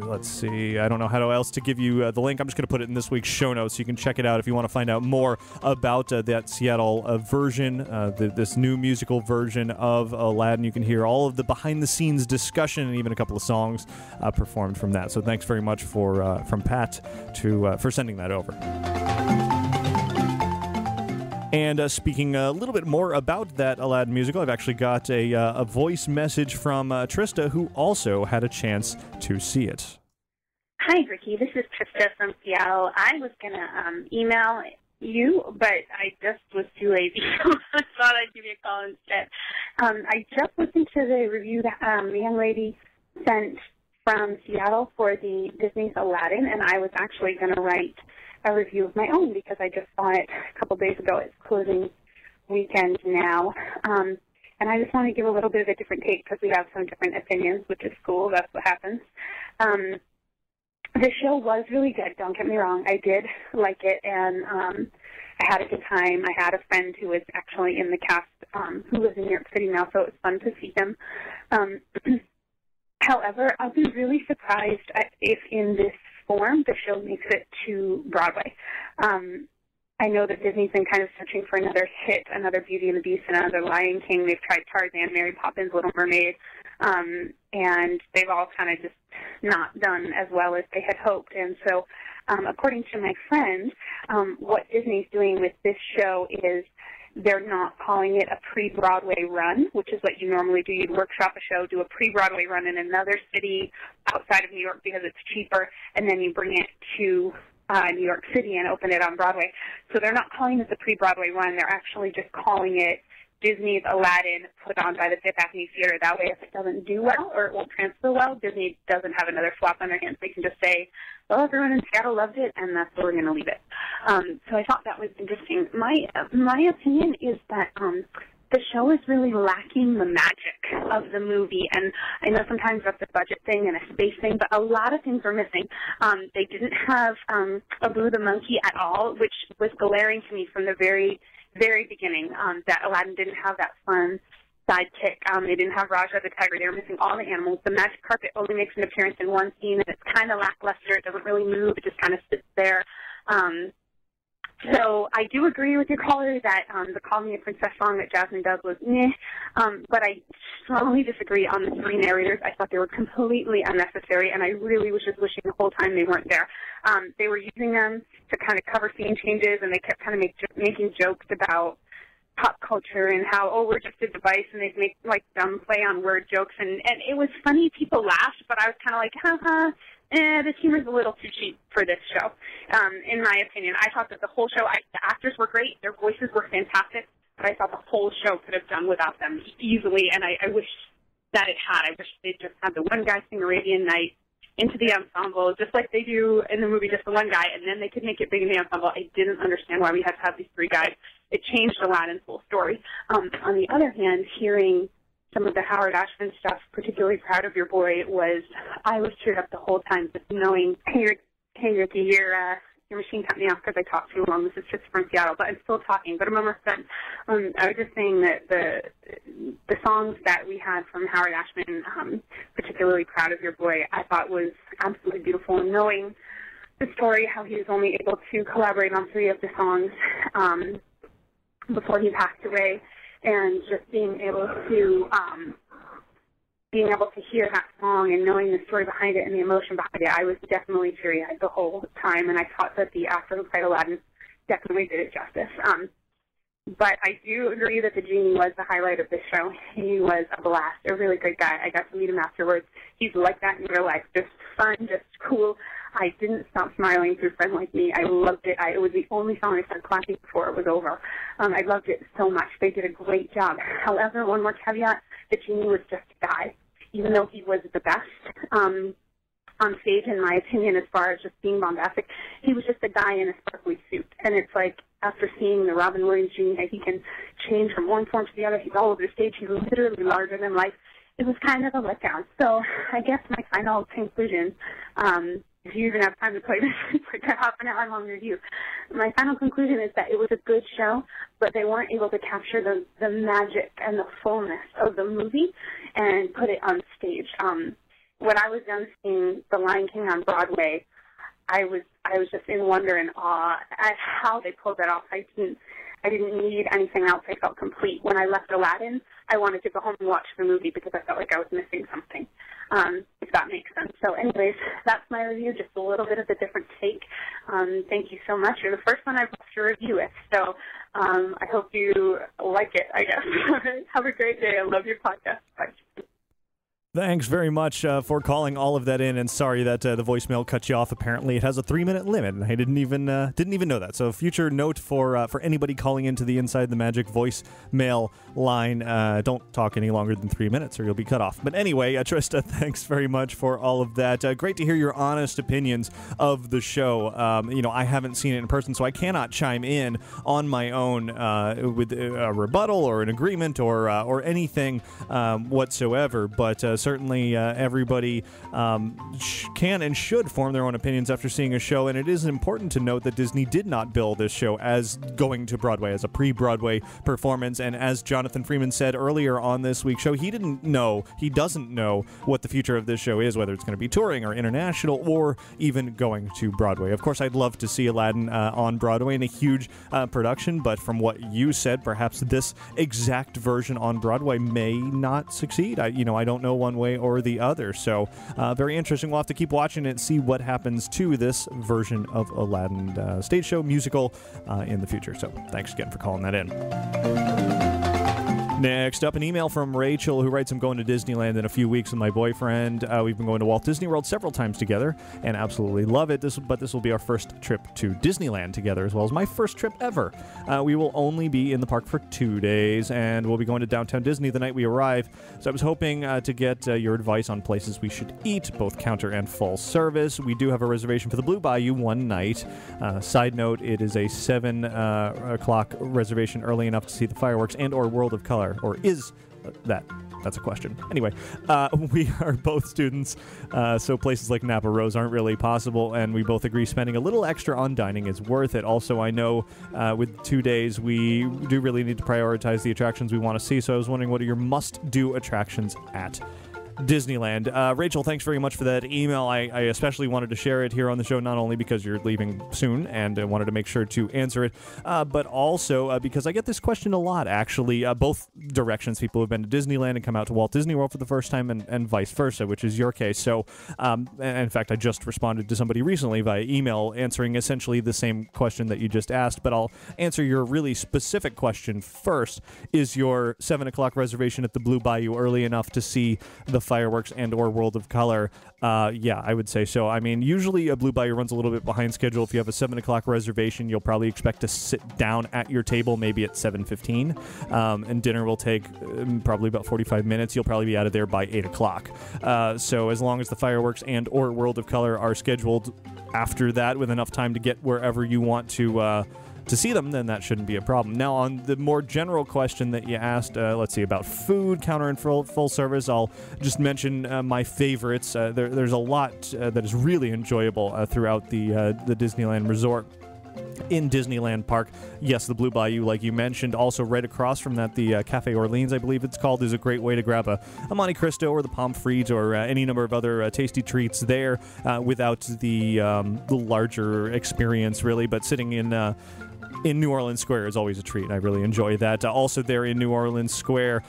Let's see. I don't know how else to give you the link. I'm just going to put it in this week's show notes so you can check it out if you want to find out more about that Seattle version, this new musical version of Aladdin. You can hear all of the behind-the-scenes discussion and even a couple of songs performed from that. So thanks very much from Pat for sending that over. And speaking a little bit more about that Aladdin musical, I've actually got a voice message from Trista, who also had a chance to see it. Hi, Ricky. This is Trista from Seattle. I was going to email you, but I just was too lazy, so I thought I'd give you a call instead. I just listened to the review that the young lady sent from Seattle for the Disney's Aladdin, and I was actually going to write a review of my own because I just saw it a couple days ago. It's closing weekend now. And I just want to give a little bit of a different take because we have some different opinions, which is cool. That's what happens. The show was really good. Don't get me wrong. I did like it, and I had a good time. I had a friend who was actually in the cast who lives in New York City now, so it was fun to see him. However, I'll be really surprised if in this form the show makes it to Broadway. I know that Disney's been kind of searching for another hit, another Beauty and the Beast, and another Lion King. They've tried Tarzan, Mary Poppins, Little Mermaid, and they've all kind of just not done as well as they had hoped. And so, according to my friend, what Disney's doing with this show is they're not calling it a pre-Broadway run, which is what you normally do. You'd workshop a show, do a pre-Broadway run in another city outside of New York because it's cheaper, and then you bring it to New York City and open it on Broadway. So they're not calling this a pre-Broadway run. They're actually just calling it Disney's Aladdin put on by the Fifth Avenue Theater. That way, if it doesn't do well or it won't transfer well, Disney doesn't have another flop on their hands. They can just say, well, everyone in Seattle loved it, and that's where we're going to leave it. So I thought that was interesting. My opinion is that the show is really lacking the magic of the movie, and I know sometimes that's a budget thing and a space thing, but a lot of things are missing. They didn't have Abu the monkey at all, which was glaring to me from the very beginning, that Aladdin didn't have that fun sidekick. They didn't have Raja the tiger. They were missing all the animals. The magic carpet only makes an appearance in one scene, and it's kind of lackluster. It doesn't really move. It just kind of sits there. So I do agree with your caller that the Call Me a Princess song that Jasmine does was meh, but I strongly disagree on the three narrators. I thought they were completely unnecessary, and I really was just wishing the whole time they weren't there. They were using them to kind of cover scene changes, and they kept kind of making jokes about pop culture and how, oh, we're just a device, and they'd make, like, dumb play on word jokes, and it was funny. People laughed, but I was kind of like, haha. This humor's a little too cheap for this show, in my opinion. I thought that the whole show, the actors were great, their voices were fantastic, but I thought the whole show could have done without them easily, and I wish that it had. I wish they just had the one guy sing Arabian Night into the ensemble, just like they do in the movie, just the one guy, and then they could make it big in the ensemble. I didn't understand why we had to have these three guys. It changed Aladdin's whole story. On the other hand, hearing some of the Howard Ashman stuff, particularly Proud of Your Boy, I was cheered up the whole time, just knowing, hey Ricky, your machine cut me off because I talked too long. This is just from Seattle, but I'm still talking, but I'm almost done. I was just saying that the songs that we had from Howard Ashman, particularly Proud of Your Boy, I thought was absolutely beautiful. And knowing the story, how he was only able to collaborate on 3 of the songs before he passed away, and just being able to hear that song and knowing the story behind it and the emotion behind it, I was definitely teary-eyed the whole time, and I thought that the actor who played Aladdin definitely did it justice. But I do agree that the genie was the highlight of this show. He was a blast, a really great guy. I got to meet him afterwards. He's like that in real life, just fun, just cool. I didn't stop smiling through Friend Like Me. I loved it. It was the only song I started clapping before it was over. I loved it so much. They did a great job. However, one more caveat, the genie was just a guy. Even though he was the best on stage, in my opinion, as far as just being bombastic, he was just a guy in a sparkly suit. And it's like, after seeing the Robin Williams genie, he can change from one form to the other. He's all over the stage. He's literally larger than life. It was kind of a letdown. So I guess my final conclusion, if you even have time to play this, it's like a half an hour long review. My final conclusion is that it was a good show, but they weren't able to capture the magic and the fullness of the movie and put it on stage. When I was done seeing The Lion King on Broadway, I was just in wonder and awe at how they pulled that off. I didn't need anything else. I felt complete. When I left Aladdin, I wanted to go home and watch the movie because I felt like I was missing something, if that makes sense. So anyways, that's my review, just a little bit of a different take. Thank you so much. You're the first one I've watched a review with, so I hope you like it, I guess. Have a great day. I love your podcast. Bye. Thanks very much for calling all of that in, and sorry that the voicemail cut you off. Apparently, it has a 3-minute limit, and I didn't even know that. So, future note for anybody calling into the Inside the Magic voicemail line: don't talk any longer than 3 minutes, or you'll be cut off. But anyway, Trista, thanks very much for all of that. Great to hear your honest opinions of the show. I haven't seen it in person, so I cannot chime in on my own with a rebuttal or an agreement or anything whatsoever. But certainly everybody can and should form their own opinions after seeing a show, and it is important to note that Disney did not bill this show as going to Broadway, as a pre-Broadway performance, and as Jonathan Freeman said earlier on this week's show, he doesn't know what the future of this show is, whether it's going to be touring or international or even going to Broadway. Of course, I'd love to see Aladdin on Broadway in a huge production, but from what you said, perhaps this exact version on Broadway may not succeed. I don't know one way or the other. So very interesting. We'll have to keep watching it and see what happens to this version of Aladdin stage show musical in the future. So thanks again for calling that in. Next up, an email from Rachel who writes, I'm going to Disneyland in a few weeks with my boyfriend. We've been going to Walt Disney World several times together and absolutely love it. But this will be our first trip to Disneyland together, as well as my first trip ever. We will only be in the park for 2 days, and we'll be going to Downtown Disney the night we arrive. So I was hoping to get your advice on places we should eat, both counter and full service. We do have a reservation for the Blue Bayou one night. Side note, it is a 7 o'clock reservation, early enough to see the fireworks and or World of Color. Or is that? That's a question. Anyway, we are both students, so places like Napa Rose aren't really possible, and we both agree spending a little extra on dining is worth it. Also, I know with 2 days, we do really need to prioritize the attractions we want to see, so I was wondering, what are your must-do attractions at Disneyland? Rachel, thanks very much for that email. I especially wanted to share it here on the show, not only because you're leaving soon and I wanted to make sure to answer it, but also because I get this question a lot, actually. Both directions. People who have been to Disneyland and come out to Walt Disney World for the first time, and vice versa, which is your case. So, in fact, I just responded to somebody recently via email answering essentially the same question that you just asked, but I'll answer your really specific question first. Is your 7 o'clock reservation at the Blue Bayou early enough to see the fireworks and or World of Color? Yeah, I would say so. I mean, usually a Blue Bayou runs a little bit behind schedule. If you have a 7 o'clock reservation, you'll probably expect to sit down at your table maybe at 7:15, and dinner will take probably about 45 minutes. You'll probably be out of there by 8 o'clock. So as long as the fireworks and or World of Color are scheduled after that with enough time to get wherever you want to see them, then that shouldn't be a problem. Now, on the more general question that you asked, let's see, about food, counter and full service, I'll just mention my favorites. There's a lot that is really enjoyable throughout the Disneyland Resort. In Disneyland Park, yes, the Blue Bayou, like you mentioned. Also, right across from that, the Cafe Orleans, I believe it's called, is a great way to grab a Monte Cristo or the pommes frites or any number of other tasty treats there without the larger experience, really. But sitting in New Orleans Square is always a treat, and I really enjoy that. Also there in New Orleans Square,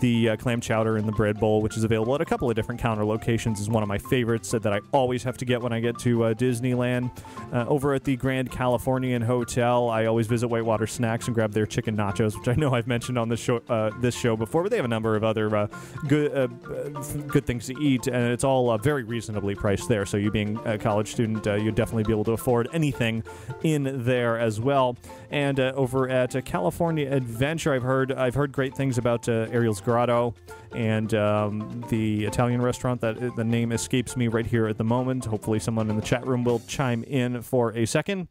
the clam chowder and the bread bowl, which is available at a couple of different counter locations, is one of my favorites that I always have to get when I get to Disneyland. Over at the Grand Californian Hotel, I always visit Whitewater Snacks and grab their chicken nachos, which I know I've mentioned on this show before, but they have a number of other good things to eat, and it's all very reasonably priced there. So you being a college student, you'd definitely be able to afford anything in there as well. And over at California Adventure, I've heard great things about Ariel's Grotto and the Italian restaurant that the name escapes me right here at the moment. Hopefully someone in the chat room will chime in for a second.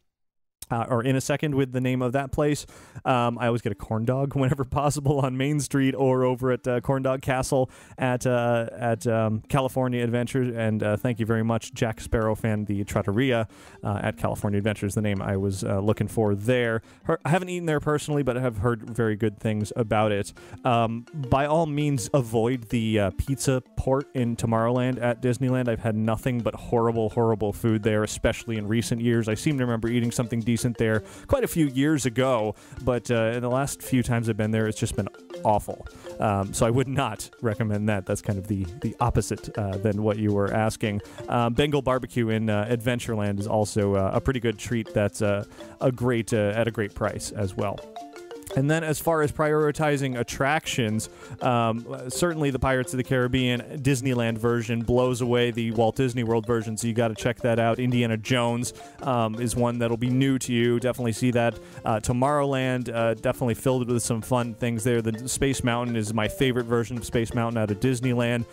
Or in a second with the name of that place. I always get a corn dog whenever possible on Main Street or over at Corn Dog Castle at California Adventures. And thank you very much, Jack Sparrow fan, the Trattoria at California Adventures, the name I was looking for there. I haven't eaten there personally, but I have heard very good things about it. By all means, avoid the pizza port in Tomorrowland at Disneyland. I've had nothing but horrible, horrible food there, especially in recent years. I seem to remember eating something decent there quite a few years ago, but in the last few times I've been there, it's just been awful. So I would not recommend that. That's kind of the opposite than what you were asking. Bengal Barbecue in Adventureland is also a pretty good treat. That's at a great price as well. And then as far as prioritizing attractions, certainly the Pirates of the Caribbean Disneyland version blows away the Walt Disney World version, so you got to check that out. Indiana Jones is one that'll be new to you. Definitely see that. Tomorrowland, definitely filled with some fun things there. The Space Mountain is my favorite version of Space Mountain out of Disneyland.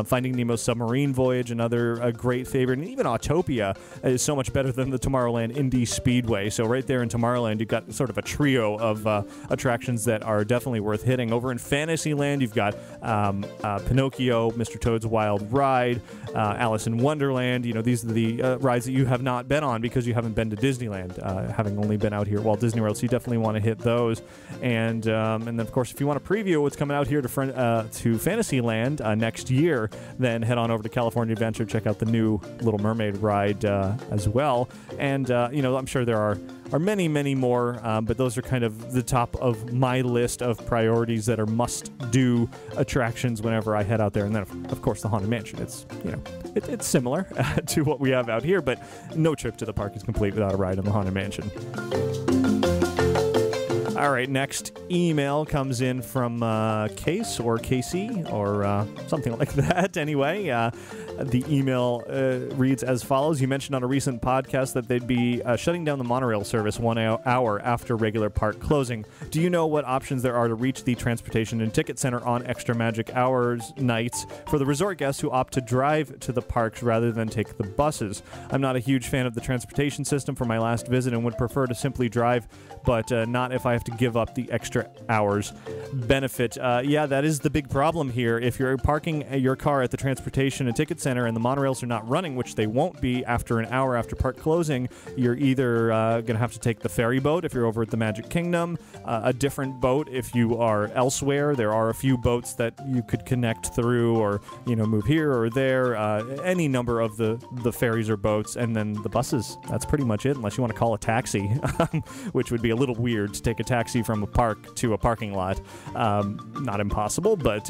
Finding Nemo's Submarine Voyage, another great favorite. And even Autopia is so much better than the Tomorrowland Indy Speedway. So right there in Tomorrowland, you've got sort of a trio of attractions that are definitely worth hitting. Over in Fantasyland, you've got Pinocchio, Mr. Toad's Wild Ride, Alice in Wonderland. You know, these are the rides that you have not been on because you haven't been to Disneyland, having only been out here at Walt Disney World. So you definitely want to hit those. And then, of course, if you want to preview what's coming out here to Fantasyland next year, then head on over to California Adventure. Check out the new Little Mermaid ride as well. And, I'm sure there are many, many more, but those are kind of the top of my list of priorities that are must-do attractions whenever I head out there. And then, of course, the Haunted Mansion. It's similar to what we have out here, but no trip to the park is complete without a ride in the Haunted Mansion. All right, next email comes in from Case or Casey or something like that. Anyway, the email reads as follows. You mentioned on a recent podcast that they'd be shutting down the monorail service 1 hour after regular park closing. Do you know what options there are to reach the Transportation and Ticket Center on Extra Magic Hours nights for the resort guests who opt to drive to the parks rather than take the buses? I'm not a huge fan of the transportation system for my last visit and would prefer to simply drive, but not if I have to give up the extra hours benefit. Yeah, that is the big problem here. If you're parking your car at the Transportation and Ticket Center and the monorails are not running, which they won't be after an hour after park closing, you're either going to have to take the ferry boat if you're over at the Magic Kingdom, a different boat if you are elsewhere. There are a few boats that you could connect through or, move here or there, any number of the ferries or boats, and then the buses. That's pretty much it, unless you want to call a taxi, which would be a little weird to take a taxi from a park to a parking lot. Not impossible, but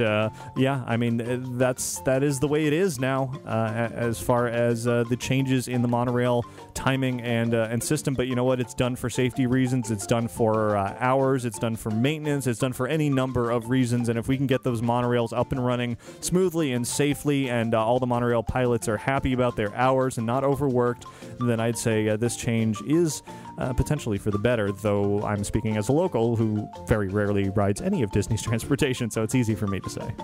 yeah, I mean, that is the way it is now as far as the changes in the monorail timing and system. But you know what? It's done for safety reasons. It's done for hours. It's done for maintenance. It's done for any number of reasons. And if we can get those monorails up and running smoothly and safely, and all the monorail pilots are happy about their hours and not overworked, then I'd say this change is potentially for the better, though I'm speaking as a local who very rarely rides any of Disney's transportation, so it's easy for me to say.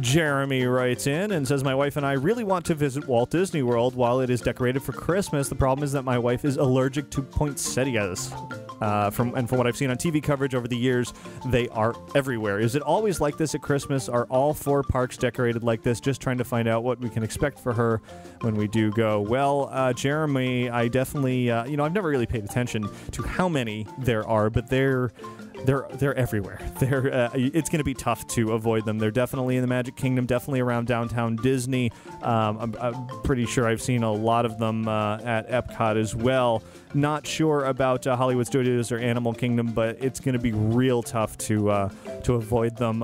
Jeremy writes in and says, my wife and I really want to visit Walt Disney World while it is decorated for Christmas. The problem is that my wife is allergic to poinsettias. From what I've seen on TV coverage over the years, they are everywhere. Is it always like this at Christmas? Are all 4 parks decorated like this? Just trying to find out what we can expect for her when we do go. Well, Jeremy, I definitely, I've never really paid attention to how many there are, but they're everywhere. It's going to be tough to avoid them. They're definitely in the Magic Kingdom, definitely around downtown Disney. I'm pretty sure I've seen a lot of them at Epcot as well. Not sure about Hollywood Studios or Animal Kingdom, but it's going to be real tough to avoid them.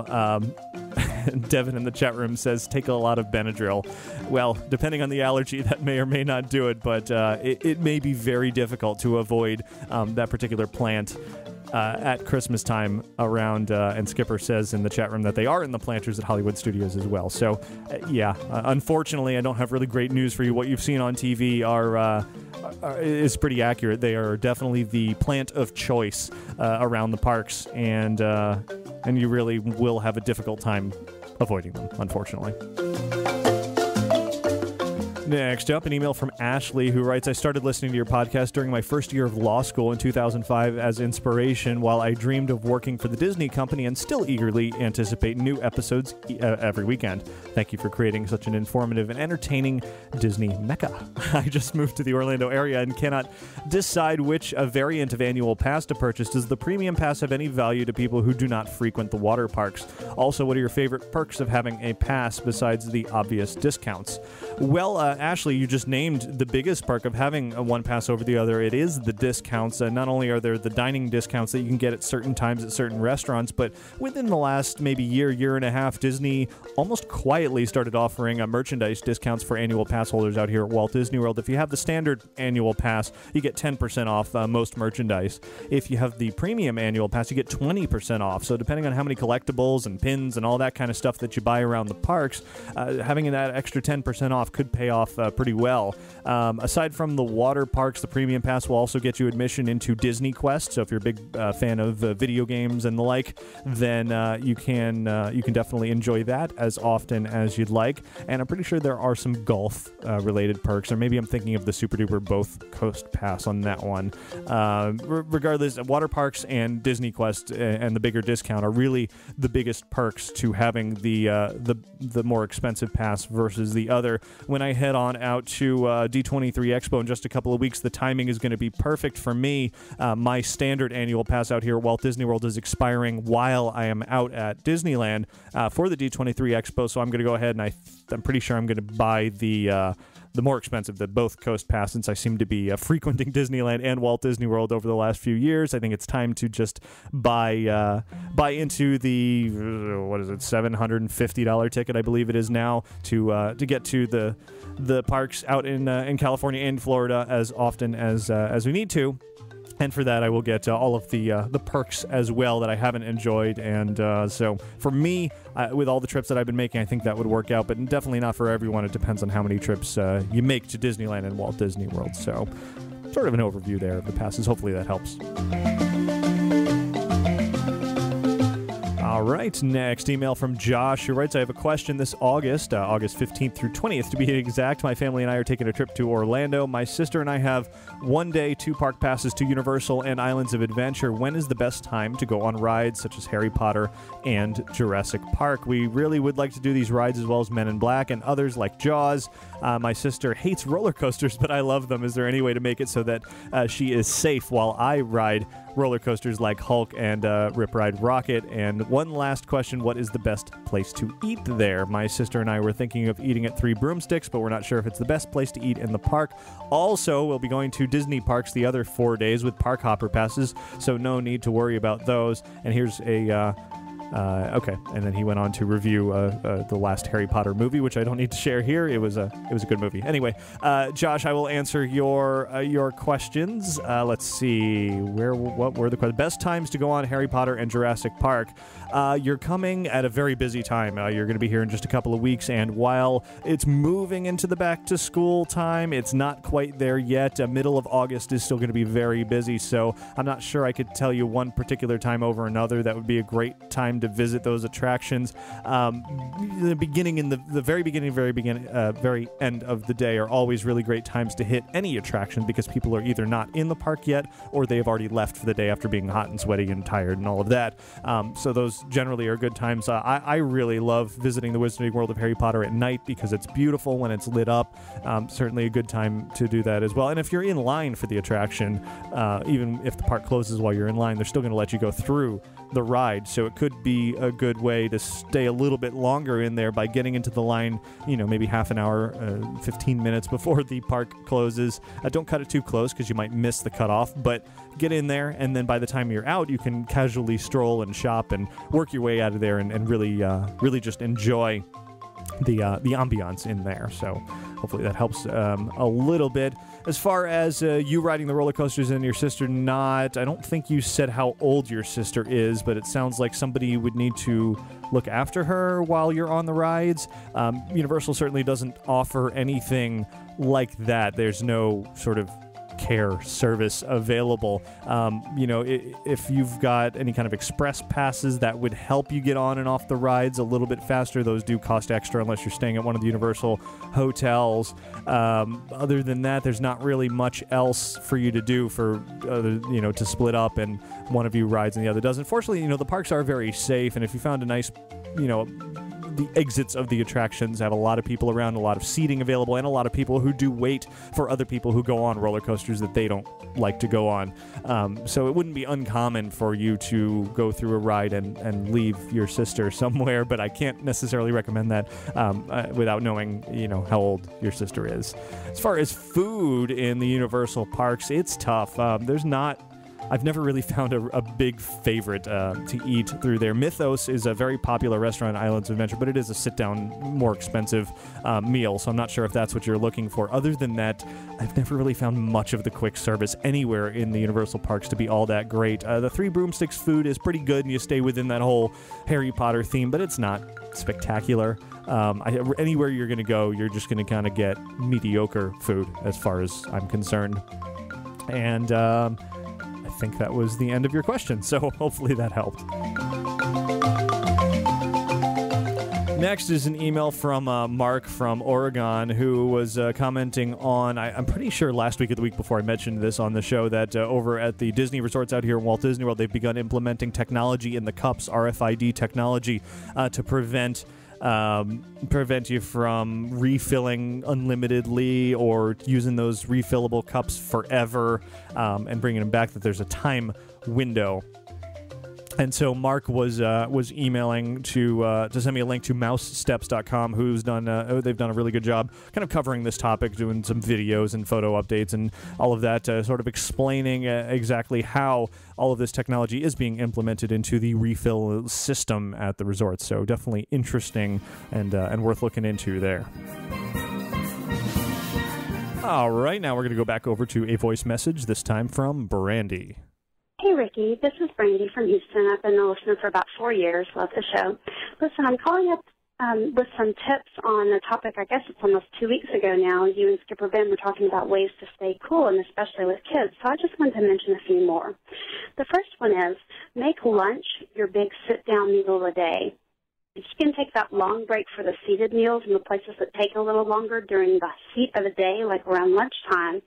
Devin in the chat room says, take a lot of Benadryl. Well, depending on the allergy, that may or may not do it, but it may be very difficult to avoid that particular plant at Christmas time around, and Skipper says in the chat room that they are in the planters at Hollywood Studios as well. So, unfortunately, I don't have really great news for you. What you've seen on TV is pretty accurate. They are definitely the plant of choice around the parks, and you really will have a difficult time avoiding them, unfortunately. Next up, an email from Ashley, who writes, I started listening to your podcast during my first year of law school in 2005 as inspiration while I dreamed of working for the Disney company and still eagerly anticipate new episodes every weekend. Thank you for creating such an informative and entertaining Disney mecca. I just moved to the Orlando area and cannot decide which variant of annual pass to purchase. Does the premium pass have any value to people who do not frequent the water parks? Also, what are your favorite perks of having a pass besides the obvious discounts? Well, Ashley, you just named the biggest perk of having one pass over the other. It is the discounts. Not only are there the dining discounts that you can get at certain times at certain restaurants, but within the last maybe year and a half, Disney almost quietly started offering merchandise discounts for annual pass holders out here at Walt Disney World. If you have the standard annual pass, you get 10% off most merchandise. If you have the premium annual pass, you get 20% off. So depending on how many collectibles and pins and all that kind of stuff that you buy around the parks, having that extra 10% off could pay off pretty well. Aside from the water parks, the premium pass will also get you admission into Disney Quest. So if you're a big fan of video games and the like, then you can definitely enjoy that as often as you'd like. And I'm pretty sure there are some golf related perks, or maybe I'm thinking of the Super Duper Both Coast Pass on that one. Regardless, water parks and Disney Quest and the bigger discount are really the biggest perks to having the more expensive pass versus the other. When I head on out to D23 Expo in just a couple of weeks, the timing is going to be perfect for me. My standard annual pass out here at Walt Disney World is expiring while I am out at Disneyland for the D23 Expo, so I'm going to go ahead and I'm pretty sure I'm going to buy the more expensive, the Both Coast Pass, since I seem to be frequenting Disneyland and Walt Disney World over the last few years. I think it's time to just buy into the $750 ticket, I believe it is now, to get to the parks out in California and Florida as often as we need to. And for that, I will get all of the perks as well that I haven't enjoyed. And so for me, with all the trips that I've been making, I think that would work out. But definitely not for everyone. It depends on how many trips you make to Disneyland and Walt Disney World. So sort of an overview there of the passes. Hopefully that helps. All right, next email from Josh, who writes, I have a question this August 15th through 20th to be exact. My family and I are taking a trip to Orlando. My sister and I have 1 day, 2 park passes to Universal and Islands of Adventure. When is the best time to go on rides such as Harry Potter and Jurassic Park? We really would like to do these rides as well as Men in Black and others like Jaws. My sister hates roller coasters, but I love them. Is there any way to make it so that she is safe while I ride roller coasters like Hulk and Rip Ride Rocket? And one last question, what is the best place to eat there? My sister and I were thinking of eating at Three Broomsticks, but we're not sure if it's the best place to eat in the park. Also, we'll be going to Disney parks the other 4 days with park hopper passes, so no need to worry about those. And here's a okay, and then he went on to review the last Harry Potter movie, which I don't need to share here. It was a good movie. Anyway, Josh, I will answer your questions. Let's see, what were the questions? Best times to go on Harry Potter and Jurassic Park. You're coming at a very busy time. You're going to be here in just a couple of weeks, and while it's moving into the back to school time, it's not quite there yet. Middle of August is still going to be very busy, so I'm not sure I could tell you one particular time over another that would be a great time to visit those attractions. The beginning and the very beginning, very end of the day are always really great times to hit any attraction because people are either not in the park yet or they have already left for the day after being hot and sweaty and tired and all of that. So those generally are good times. I really love visiting the Wizarding World of Harry Potter at night because it's beautiful when it's lit up. Certainly a good time to do that as well. And if you're in line for the attraction, even if the park closes while you're in line, they're still going to let you go through the ride, so it could be a good way to stay a little bit longer in there by getting into the line, maybe half an hour, 15 minutes before the park closes. Don't cut it too close because you might miss the cutoff, but get in there, and then by the time you're out, you can casually stroll and shop and work your way out of there and really just enjoy the ambiance in there. So hopefully that helps a little bit. As far as you riding the roller coasters and your sister not, I don't think you said how old your sister is, but it sounds like somebody would need to look after her while you're on the rides. Universal certainly doesn't offer anything like that. There's no sort of care service available. If you've got any kind of express passes that would help you get on and off the rides a little bit faster, those do cost extra unless you're staying at one of the Universal hotels. Other than that, there's not really much else for you to do to split up and one of you rides and the other doesn't. Fortunately, the parks are very safe, and if you found a nice, the exits of the attractions have a lot of people around, a lot of seating available, and a lot of people who do wait for other people who go on roller coasters that they don't like to go on. So it wouldn't be uncommon for you to go through a ride and leave your sister somewhere, but I can't necessarily recommend that without knowing, how old your sister is. As far as food in the Universal parks, it's tough. I've never really found a big favorite to eat through there. Mythos is a very popular restaurant in Islands of Adventure, but it is a sit-down, more expensive meal, so I'm not sure if that's what you're looking for. Other than that, I've never really found much of the quick service anywhere in the Universal parks to be all that great. The Three Broomsticks food is pretty good, and you stay within that whole Harry Potter theme, but it's not spectacular. Anywhere you're going to go, you're just going to kind of get mediocre food as far as I'm concerned. And I think that was the end of your question, so hopefully that helped. Next is an email from Mark from Oregon, who was commenting on, I'm pretty sure last week or the week before I mentioned this on the show, that over at the Disney resorts out here in Walt Disney World, they've begun implementing technology in the cups, RFID technology, to prevent you from refilling unlimitedly or using those refillable cups forever and bringing them back, that there's a time window. And so Mark was emailing to send me a link to mousesteps.com, who's done they've done a really good job kind of covering this topic, doing some videos and photo updates and all of that, sort of explaining exactly how all of this technology is being implemented into the refill system at the resort. So definitely interesting and worth looking into there. All right, now we're going to go back over to a voice message, this time from Brandy. Hey, Ricky. This is Brandy from Houston. I've been a listener for about 4 years. Love the show. Listen, I'm calling up with some tips on a topic, I guess it's almost 2 weeks ago now. You and Skipper Ben were talking about ways to stay cool, and especially with kids. So I just wanted to mention a few more. The first one is make lunch your big sit-down meal of the day. If you can take that long break for the seated meals and the places that take a little longer during the heat of the day, like around lunchtime,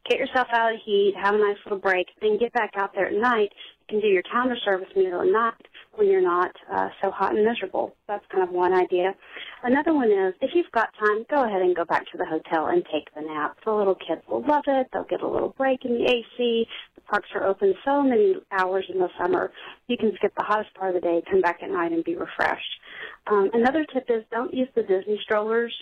get yourself out of the heat, have a nice little break, then get back out there at night. You can do your counter service meal at night when you're not so hot and miserable. That's kind of one idea. Another one is, if you've got time, go ahead and go back to the hotel and take the nap. The little kids will love it. They'll get a little break in the AC. The parks are open so many hours in the summer. You can skip the hottest part of the day, come back at night, and be refreshed. Another tip is don't use the Disney strollers.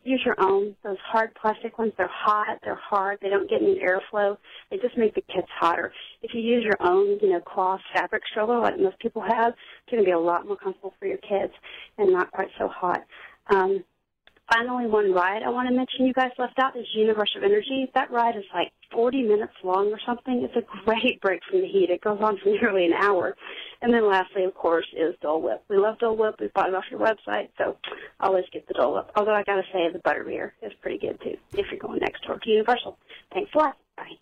Use your own. Those hard plastic ones, they're hot, they're hard, they don't get any airflow. They just make the kids hotter. If you use your own, cloth fabric stroller like most people have, it's going to be a lot more comfortable for your kids and not quite so hot. Finally, one ride I want to mention you guys left out is Universe of Energy. That ride is like 40 minutes long or something. It's a great break from the heat. It goes on for nearly an hour. And then lastly, of course, is Dole Whip. We love Dole Whip. We bought it off your website, so I always get the Dole Whip. Although I got to say the butterbeer is pretty good, too, if you're going next door to Universal. Thanks a lot. Bye.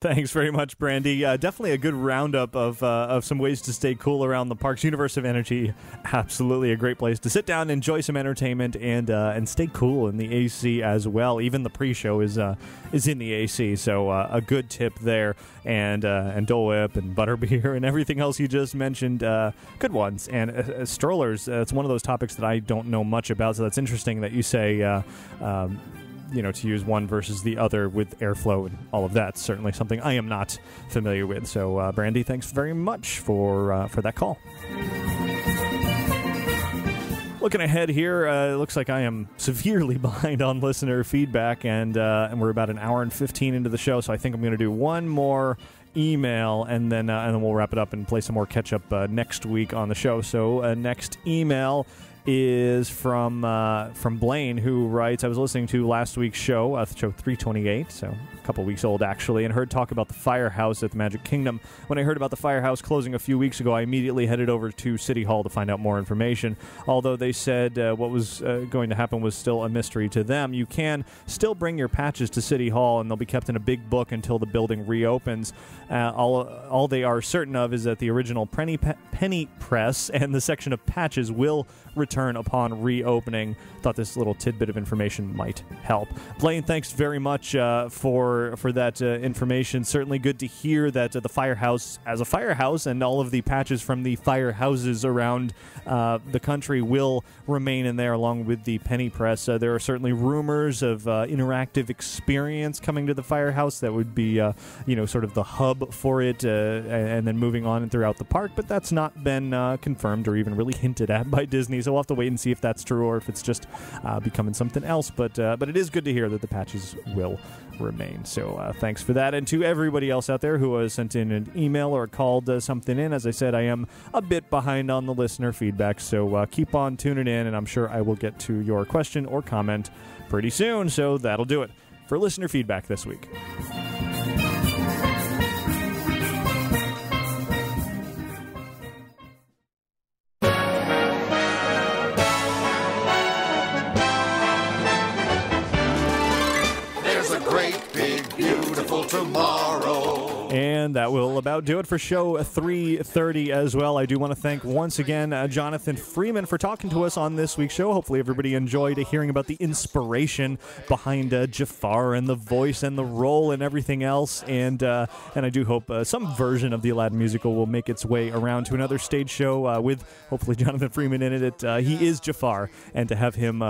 Thanks very much, Brandy. Definitely a good roundup of some ways to stay cool around the parks. Universe of Energy, absolutely a great place to sit down, enjoy some entertainment, and stay cool in the AC as well. Even the pre-show is in the AC, so a good tip there. And Dole Whip and butterbeer and everything else you just mentioned, good ones. And strollers, it's one of those topics that I don't know much about, so that's interesting that you say to use one versus the other with airflow and all of that. Certainly something I am not familiar with. So, Brandy, thanks very much for that call. Looking ahead here, it looks like I am severely behind on listener feedback, and we're about an hour and 15 into the show, so I think I'm going to do one more email, and then we'll wrap it up and play some more catch-up next week on the show. So, next email is from Blaine, who writes, I was listening to last week's show, show 328, so a couple weeks old actually, and heard talk about the firehouse at the Magic Kingdom. When I heard about the firehouse closing a few weeks ago, I immediately headed over to City Hall to find out more information. Although they said what was going to happen was still a mystery to them, you can still bring your patches to City Hall, and they'll be kept in a big book until the building reopens. All they are certain of is that the original penny press and the section of patches will return upon reopening. Thought this little tidbit of information might help. Blaine, thanks very much for that information. Certainly good to hear that the firehouse, as a firehouse, and all of the patches from the firehouses around the country will remain in there along with the penny press. There are certainly rumors of interactive experience coming to the firehouse that would be sort of the hub for it, and then moving on and throughout the park, but that's not been confirmed or even really hinted at by Disney, so we'll have to wait and see if that's true or if it's just becoming something else. But it is good to hear that the patches will remain. So thanks for that. And to everybody else out there who has sent in an email or called something in, as I said, I am a bit behind on the listener feedback, so keep on tuning in, and I'm sure I will get to your question or comment pretty soon. So that'll do it for listener feedback this week. Tomorrow. And that will about do it for show 330 as well. I do want to thank once again Jonathan Freeman for talking to us on this week's show. Hopefully everybody enjoyed hearing about the inspiration behind Jafar and the voice and the role and everything else. And I do hope some version of the Aladdin musical will make its way around to another stage show with hopefully Jonathan Freeman in it. He is Jafar, and to have him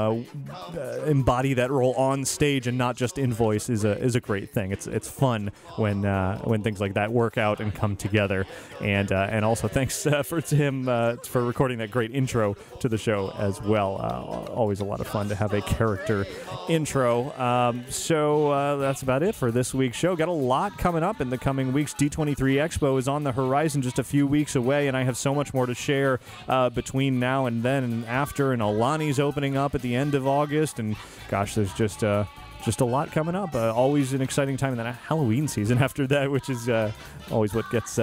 embody that role on stage and not just in voice is a great thing. It's fun when things like that work out and come together. And also thanks to him for recording that great intro to the show as well. Always a lot of fun to have a character intro. So that's about it for this week's show. Got a lot coming up in the coming weeks. D23 Expo is on the horizon, just a few weeks away, and I have so much more to share between now and then and after. And Alani's opening up at the end of August, and gosh, there's just just a lot coming up. Always an exciting time, and then a Halloween season after that, which is always what gets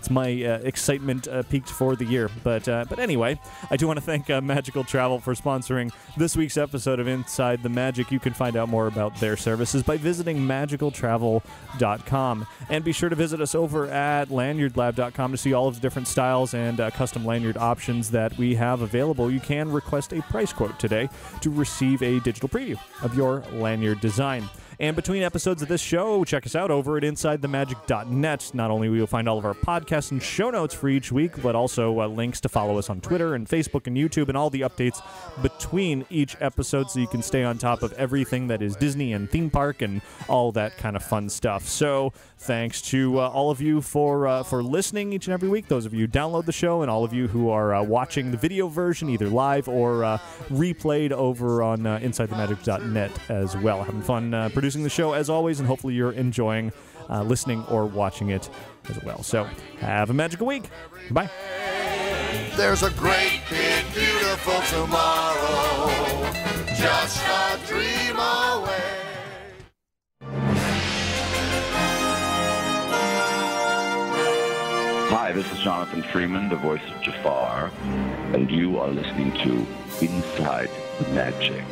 my excitement peaked for the year. But anyway, I do want to thank Magical Travel for sponsoring this week's episode of Inside the Magic. You can find out more about their services by visiting magicaltravel.com. And be sure to visit us over at lanyardlab.com to see all of the different styles and custom lanyard options that we have available. You can request a price quote today to receive a digital preview of your lanyard design. And between episodes of this show, check us out over at InsideTheMagic.net. Not only will you find all of our podcasts and show notes for each week, but also links to follow us on Twitter and Facebook and YouTube and all the updates between each episode so you can stay on top of everything that is Disney and theme park and all that kind of fun stuff. So thanks to all of you for listening each and every week, those of you who download the show, and all of you who are watching the video version, either live or replayed over on InsideTheMagic.net as well. Having fun producing the show as always, and hopefully you're enjoying listening or watching it as well. So have a magical week. Bye. There's a great big beautiful tomorrow, just a dream away. Hi, this is Jonathan Freeman, the voice of Jafar, and you are listening to Inside the Magic.